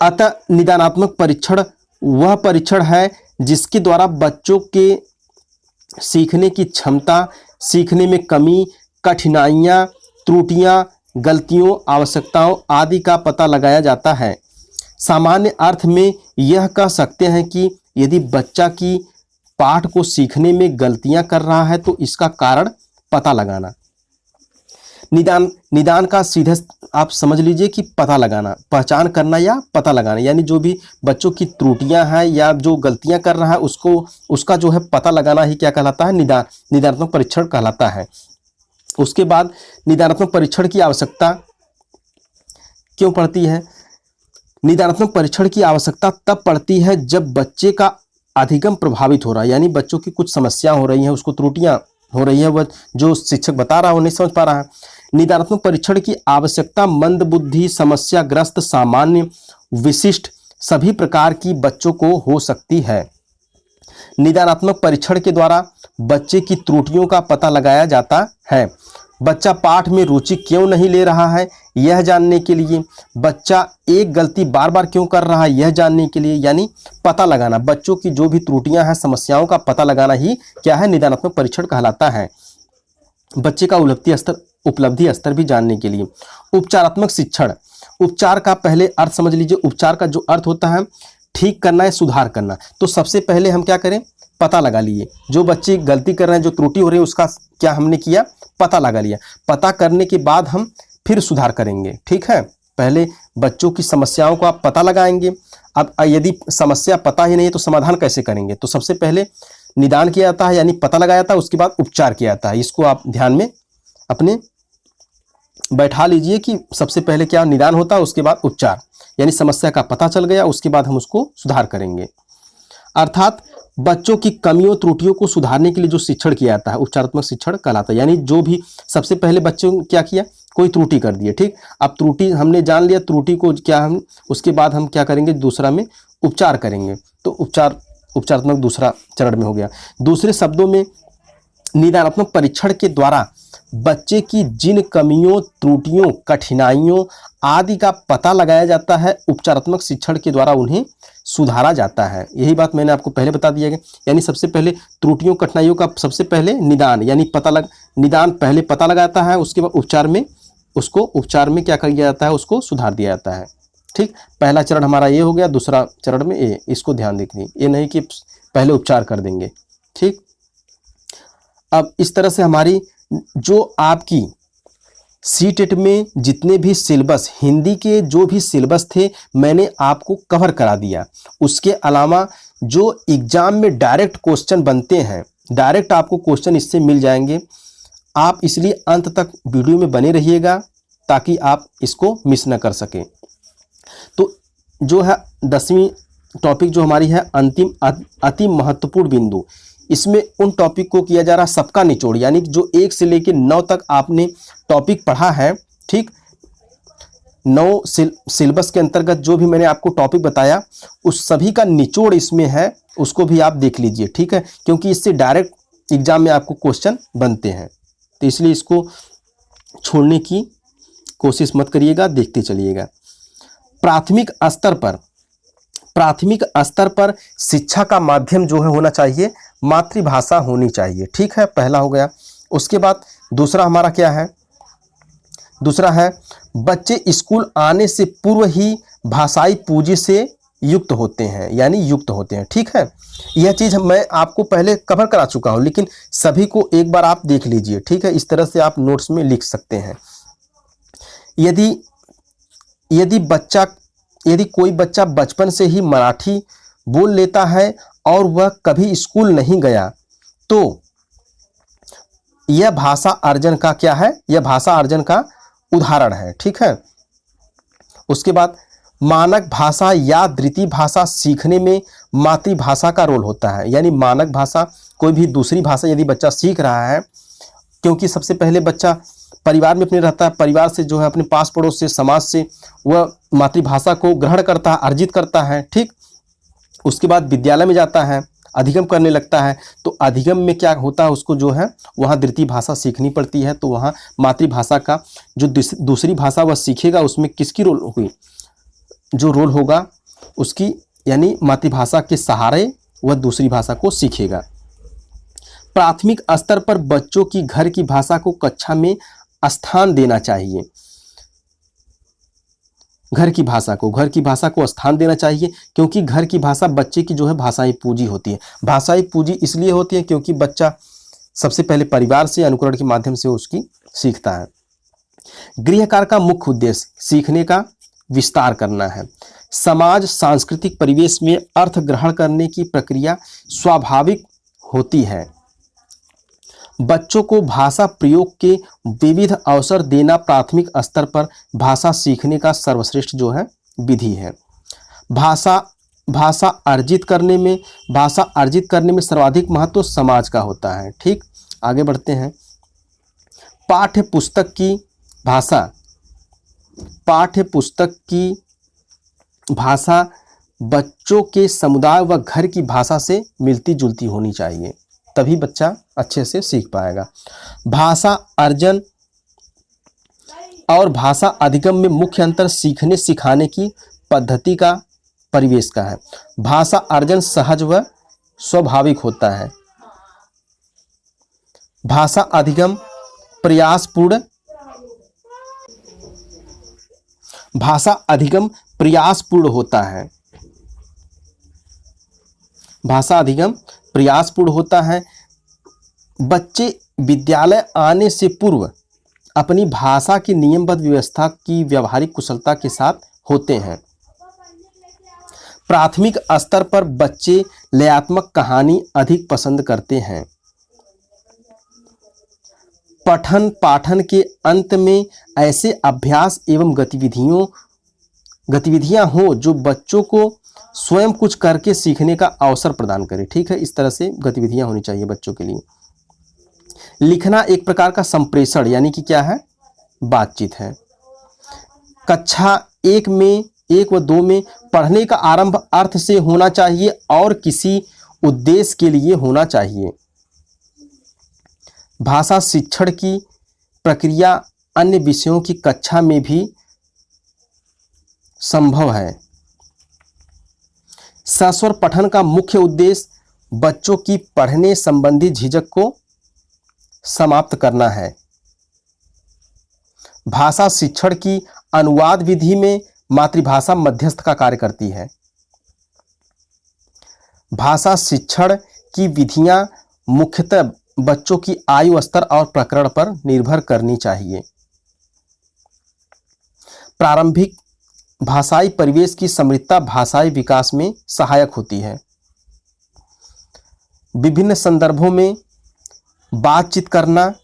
अतः निदानात्मक परीक्षण वह परीक्षण है जिसके द्वारा बच्चों के सीखने की क्षमता, सीखने में कमी, कठिनाइयाँ, त्रुटियाँ, गलतियों, आवश्यकताओं आदि का पता लगाया जाता है। सामान्य अर्थ में यह कह सकते हैं कि यदि बच्चा की पाठ को सीखने में गलतियां कर रहा है तो इसका कारण पता लगाना। निदान का सीधे आप समझ लीजिए कि पता लगाना, पहचान करना या पता लगाना, यानी जो भी बच्चों की त्रुटियां हैं या जो गलतियां कर रहा है उसका जो है पता लगाना ही क्या कहलाता है? निदानात्मक परीक्षण कहलाता है। उसके बाद निदानात्मक परीक्षण की आवश्यकता क्यों पड़ती है? निदानात्मक परीक्षण की आवश्यकता तब पड़ती है जब बच्चे का अधिगम प्रभावित हो रहा है, यानी बच्चों की कुछ समस्या हो रही है, उसको त्रुटियां हो रही है, वह जो शिक्षक बता रहा है वो नहीं समझ पा रहा है। निदानात्मक परीक्षण की आवश्यकता मंदबुद्धि, समस्याग्रस्त, सामान्य, विशिष्ट सभी प्रकार की बच्चों को हो सकती है। निदानात्मक परीक्षण के द्वारा बच्चे की त्रुटियों का पता लगाया जाता है। बच्चा पाठ में रुचि क्यों नहीं ले रहा है यह जानने के लिए, बच्चा एक गलती बार बार क्यों कर रहा है यह जानने के लिए, यानी पता लगाना, बच्चों की जो भी त्रुटियां हैं, समस्याओं का पता लगाना ही क्या है? निदानात्मक परीक्षण कहलाता है। बच्चे का उपलब्धि स्तर भी जानने के लिए। उपचारात्मक शिक्षण, उपचार का पहले अर्थ समझ लीजिए। उपचार का जो अर्थ होता है ठीक करना या सुधार करना। तो सबसे पहले हम क्या करें? पता लगा लिए, जो बच्चे गलती कर रहे हैं, जो त्रुटि हो रही है, उसका क्या हमने किया? पता लगा लिया। पता करने के बाद हम फिर सुधार करेंगे, ठीक है। पहले बच्चों की समस्याओं को आप पता लगाएंगे। अब यदि समस्या पता ही नहीं है तो समाधान कैसे करेंगे? तो सबसे पहले निदान किया जाता है, यानी पता लगाया जाता है, उसके बाद उपचार किया जाता है। इसको आप ध्यान में अपने बैठा लीजिए कि सबसे पहले क्या निदान होता है, उसके बाद उपचार, यानी समस्या का पता चल गया, उसके बाद हम उसको सुधार करेंगे। अर्थात बच्चों की कमियों त्रुटियों को सुधारने के लिए जो शिक्षण किया जाता है उपचारात्मक शिक्षण कहलाता है। यानी जो भी सबसे पहले बच्चों ने क्या किया? कोई त्रुटि कर दी है, ठीक। अब त्रुटि हमने जान लिया, त्रुटि को क्या हम उसके बाद हम क्या करेंगे? दूसरा में उपचार करेंगे। तो उपचारात्मक दूसरा चरण में हो गया। दूसरे शब्दों में निदानात्मक परीक्षण के द्वारा बच्चे की जिन कमियों, त्रुटियों, कठिनाइयों आदि का पता लगाया जाता है, उपचारात्मक शिक्षण के द्वारा उन्हें सुधारा जाता है। यही बात मैंने आपको पहले बता दिया गया। यानी सबसे पहले त्रुटियों, कठिनाइयों का सबसे पहले निदान, यानी निदान पहले पता लगाता है, उसके बाद उपचार में क्या किया जाता है? उसको सुधार दिया जाता है, ठीक। पहला चरण हमारा ये हो गया। दूसरा चरण में ये, इसको ध्यान रखिए, ये नहीं कि पहले उपचार कर देंगे, ठीक। अब इस तरह से हमारी जो आपकी सीटेट में जितने भी सिलेबस, हिंदी के जो भी सिलेबस थे, मैंने आपको कवर करा दिया। उसके अलावा जो एग्जाम में डायरेक्ट क्वेश्चन बनते हैं, डायरेक्ट आपको क्वेश्चन इससे मिल जाएंगे। आप इसलिए अंत तक वीडियो में बने रहिएगा ताकि आप इसको मिस न कर सकें। तो जो है 10वीं टॉपिक जो हमारी है अंतिम अति महत्वपूर्ण बिंदु, इसमें उन टॉपिक को किया जा रहा सबका निचोड़, यानी जो 1 से लेकर 9 तक आपने टॉपिक पढ़ा है, ठीक, 9 सिलेबस के अंतर्गत जो भी मैंने आपको टॉपिक बताया उस सभी का निचोड़ इसमें है, उसको भी आप देख लीजिए, ठीक है, क्योंकि इससे डायरेक्ट एग्जाम में आपको क्वेश्चन बनते हैं, तो इसलिए इसको छोड़ने की कोशिश मत करिएगा, देखते चलिएगा। प्राथमिक स्तर पर शिक्षा का माध्यम जो है होना चाहिए मातृभाषा होनी चाहिए, ठीक है, पहला हो गया। उसके बाद दूसरा हमारा क्या है, दूसरा है बच्चे स्कूल आने से पूर्व ही भाषाई पूंजी से युक्त होते हैं, यानी युक्त होते हैं, ठीक है। यह चीज़ मैं आपको पहले कवर करा चुका हूं, लेकिन सभी को एक बार आप देख लीजिए, ठीक है, इस तरह से आप नोट्स में लिख सकते हैं। यदि कोई बच्चा बचपन से ही मराठी बोल लेता है और वह कभी स्कूल नहीं गया तो यह भाषा अर्जन का क्या है, यह भाषा अर्जन का उदाहरण है, ठीक है। उसके बाद मानक भाषा या द्वितीय भाषा सीखने में मातृभाषा का रोल होता है, यानी मानक भाषा कोई भी दूसरी भाषा यदि बच्चा सीख रहा है, क्योंकि सबसे पहले बच्चा परिवार में अपने रहता है, परिवार से जो है अपने पास पड़ोस से, समाज से वह मातृभाषा को ग्रहण करता है, अर्जित करता है, ठीक। उसके बाद विद्यालय में जाता है, अधिगम करने लगता है, तो अधिगम में क्या होता है, उसको जो है वहाँ द्वितीय भाषा सीखनी पड़ती है, तो वहाँ मातृभाषा का जो दूसरी भाषा वह सीखेगा उसमें किसकी रोल हुई, जो रोल होगा उसकी, यानी मातृभाषा के सहारे वह दूसरी भाषा को सीखेगा। प्राथमिक स्तर पर बच्चों की घर की भाषा को कक्षा में स्थान देना चाहिए, घर की भाषा को स्थान देना चाहिए, क्योंकि घर की भाषा बच्चे की जो है भाषाई पूंजी होती है। भाषाई पूंजी इसलिए होती है क्योंकि बच्चा सबसे पहले परिवार से अनुकरण के माध्यम से उसकी सीखता है। गृह कार्य का मुख्य उद्देश्य सीखने का विस्तार करना है। समाज सांस्कृतिक परिवेश में अर्थ ग्रहण करने की प्रक्रिया स्वाभाविक होती है। बच्चों को भाषा प्रयोग के विविध अवसर देना प्राथमिक स्तर पर भाषा सीखने का सर्वश्रेष्ठ जो है विधि है। भाषा अर्जित करने में सर्वाधिक महत्व समाज का होता है, ठीक। आगे बढ़ते हैं। पाठ्य पुस्तक की भाषा बच्चों के समुदाय व घर की भाषा से मिलती जुलती होनी चाहिए, तभी बच्चा अच्छे से सीख पाएगा। भाषा अर्जन और भाषा अधिगम में मुख्य अंतर सीखने सिखाने की पद्धति का, परिवेश का है। भाषा अर्जन सहज व स्वाभाविक होता है, भाषा अधिगम प्रयासपूर्ण होता है। भाषा अधिगम प्रयासपूर्ण होता है। बच्चे विद्यालय आने से पूर्व अपनी भाषा की नियमबद्ध व्यवस्था की व्यावहारिक कुशलता के साथ होते हैं। प्राथमिक स्तर पर बच्चे लयात्मक कहानी अधिक पसंद करते हैं। पठन पाठन के अंत में ऐसे अभ्यास एवं गतिविधियां हो जो बच्चों को स्वयं कुछ करके सीखने का अवसर प्रदान करे, ठीक है। इस तरह से गतिविधियां होनी चाहिए बच्चों के लिए। लिखना एक प्रकार का संप्रेषण यानी कि क्या है, बातचीत है। कक्षा 1 व 2 में पढ़ने का आरंभ अर्थ से होना चाहिए और किसी उद्देश्य के लिए होना चाहिए। भाषा शिक्षण की प्रक्रिया अन्य विषयों की कक्षा में भी संभव है। सस्वर पठन का मुख्य उद्देश्य बच्चों की पढ़ने संबंधी झिझक को समाप्त करना है। भाषा शिक्षण की अनुवाद विधि में मातृभाषा मध्यस्थ का कार्य करती है। भाषा शिक्षण की विधियां मुख्यतः बच्चों की आयु स्तर और प्रकरण पर निर्भर करनी चाहिए। प्रारंभिक भाषाई परिवेश की समृद्धता भाषाई विकास में सहायक होती है। विभिन्न संदर्भों में बातचीत करना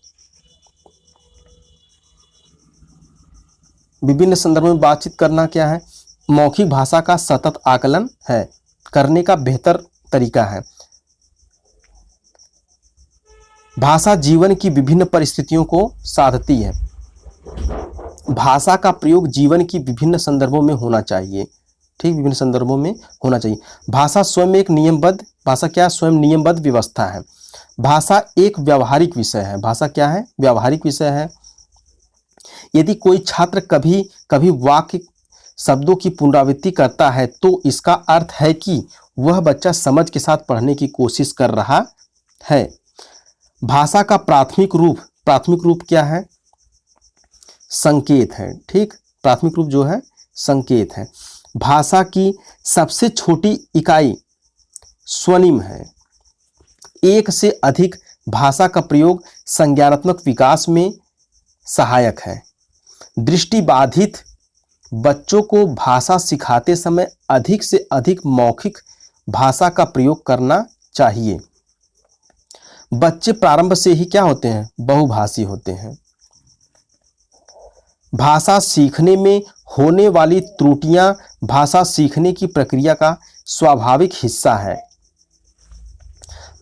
क्या है, मौखिक भाषा का सतत आकलन है, करने का बेहतर तरीका है। भाषा जीवन की विभिन्न परिस्थितियों को साधती है। भाषा का प्रयोग जीवन की विभिन्न संदर्भों में होना चाहिए। ठीक, विभिन्न संदर्भों में होना चाहिए। भाषा स्वयं एक नियमबद्ध, भाषा क्या है? स्वयं नियमबद्ध व्यवस्था है। भाषा एक व्यावहारिक विषय है। भाषा क्या है? व्यावहारिक विषय है। यदि कोई छात्र कभी कभी वाक्य शब्दों की पुनरावृत्ति करता है तो इसका अर्थ है कि वह बच्चा समझ के साथ पढ़ने की कोशिश कर रहा है। भाषा का प्राथमिक रूप क्या है? संकेत है। ठीक, प्राथमिक रूप जो है संकेत है। भाषा की सबसे छोटी इकाई स्वनिम है। एक से अधिक भाषा का प्रयोग संज्ञानात्मक विकास में सहायक है। दृष्टिबाधित बच्चों को भाषा सिखाते समय अधिक से अधिक मौखिक भाषा का प्रयोग करना चाहिए। बच्चे प्रारंभ से ही क्या होते हैं? बहुभाषी होते हैं। भाषा सीखने में होने वाली त्रुटियां भाषा सीखने की प्रक्रिया का स्वाभाविक हिस्सा है।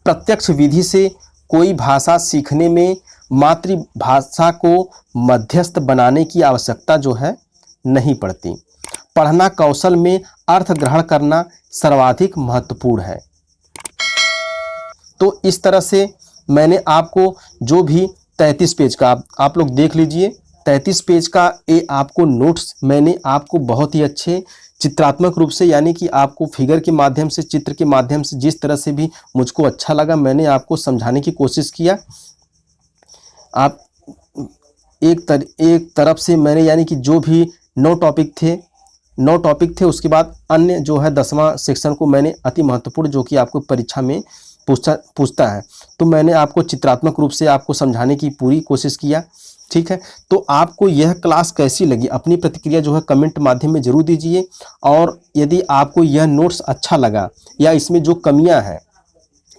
प्रत्यक्ष विधि से कोई भाषा सीखने में मातृभाषा को मध्यस्थ बनाने की आवश्यकता जो है नहीं पड़ती। पढ़ना कौशल में अर्थ ग्रहण करना सर्वाधिक महत्वपूर्ण है। तो इस तरह से मैंने आपको जो भी 33 पेज का आप लोग देख लीजिए। 33 पेज का ये आपको नोट्स मैंने आपको बहुत ही अच्छे चित्रात्मक रूप से, यानी कि आपको फिगर के माध्यम से, चित्र के माध्यम से, जिस तरह से भी मुझको अच्छा लगा मैंने आपको समझाने की कोशिश किया। आप एक तरफ से मैंने, यानी कि जो भी 9 टॉपिक थे उसके बाद अन्य जो है 10वां सेक्शन को मैंने अति महत्वपूर्ण, जो कि आपको परीक्षा में पूछता है, तो मैंने आपको चित्रात्मक रूप से आपको समझाने की पूरी कोशिश किया। ठीक है, तो आपको यह क्लास कैसी लगी अपनी प्रतिक्रिया जो है कमेंट माध्यम में जरूर दीजिए। और यदि आपको यह नोट्स अच्छा लगा या इसमें जो कमियां हैं,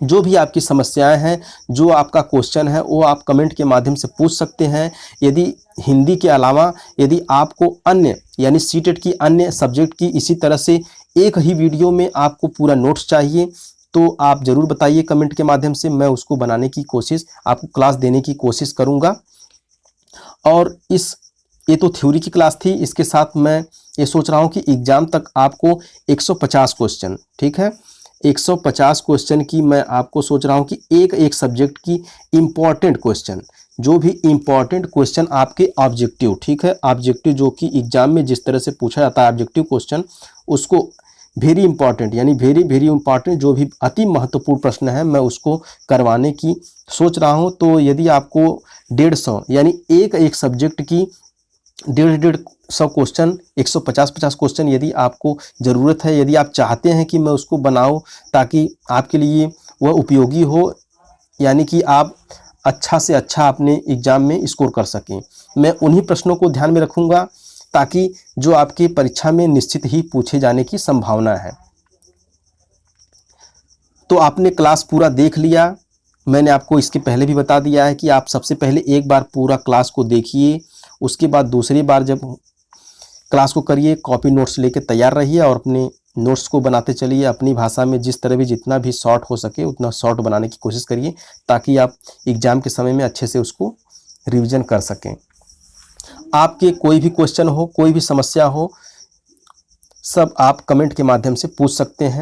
जो भी आपकी समस्याएं हैं, जो आपका क्वेश्चन है, वो आप कमेंट के माध्यम से पूछ सकते हैं। यदि हिंदी के अलावा यदि आपको अन्य यानी सीटेट की अन्य सब्जेक्ट की इसी तरह से एक ही वीडियो में आपको पूरा नोट्स चाहिए तो आप ज़रूर बताइए कमेंट के माध्यम से। मैं उसको बनाने की कोशिश, आपको क्लास देने की कोशिश करूँगा। और ये तो थ्योरी की क्लास थी, इसके साथ मैं ये सोच रहा हूँ कि एग्ज़ाम तक आपको 150 क्वेश्चन, ठीक है, 150 क्वेश्चन की मैं आपको सोच रहा हूँ कि एक सब्जेक्ट की इम्पॉर्टेंट क्वेश्चन, जो भी इम्पॉर्टेंट क्वेश्चन आपके ऑब्जेक्टिव, ठीक है, ऑब्जेक्टिव जो कि एग्जाम में जिस तरह से पूछा जाता है ऑब्जेक्टिव क्वेश्चन, उसको वेरी इंपॉर्टेंट यानी वेरी इंपॉर्टेंट जो भी अति महत्वपूर्ण प्रश्न है मैं उसको करवाने की सोच रहा हूं। तो यदि आपको 150 यानी एक सब्जेक्ट की 150 क्वेश्चन, 150 क्वेश्चन यदि आपको ज़रूरत है, यदि आप चाहते हैं कि मैं उसको बनाऊं ताकि आपके लिए वह उपयोगी हो, यानी कि आप अच्छा से अच्छा अपने एग्ज़ाम में स्कोर कर सकें, मैं उन्हीं प्रश्नों को ध्यान में रखूँगा ताकि जो आपकी परीक्षा में निश्चित ही पूछे जाने की संभावना है। तो आपने क्लास पूरा देख लिया, मैंने आपको इसके पहले भी बता दिया है कि आप सबसे पहले एक बार पूरा क्लास को देखिए, उसके बाद दूसरी बार जब क्लास को करिए कॉपी नोट्स लेके तैयार रहिए और अपने नोट्स को बनाते चलिए अपनी भाषा में, जिस तरह भी जितना भी शॉर्ट हो सके उतना शॉर्ट बनाने की कोशिश करिए ताकि आप एग्ज़ाम के समय में अच्छे से उसको रिवीजन कर सकें। आपके कोई भी क्वेश्चन हो, कोई भी समस्या हो, सब आप कमेंट के माध्यम से पूछ सकते हैं।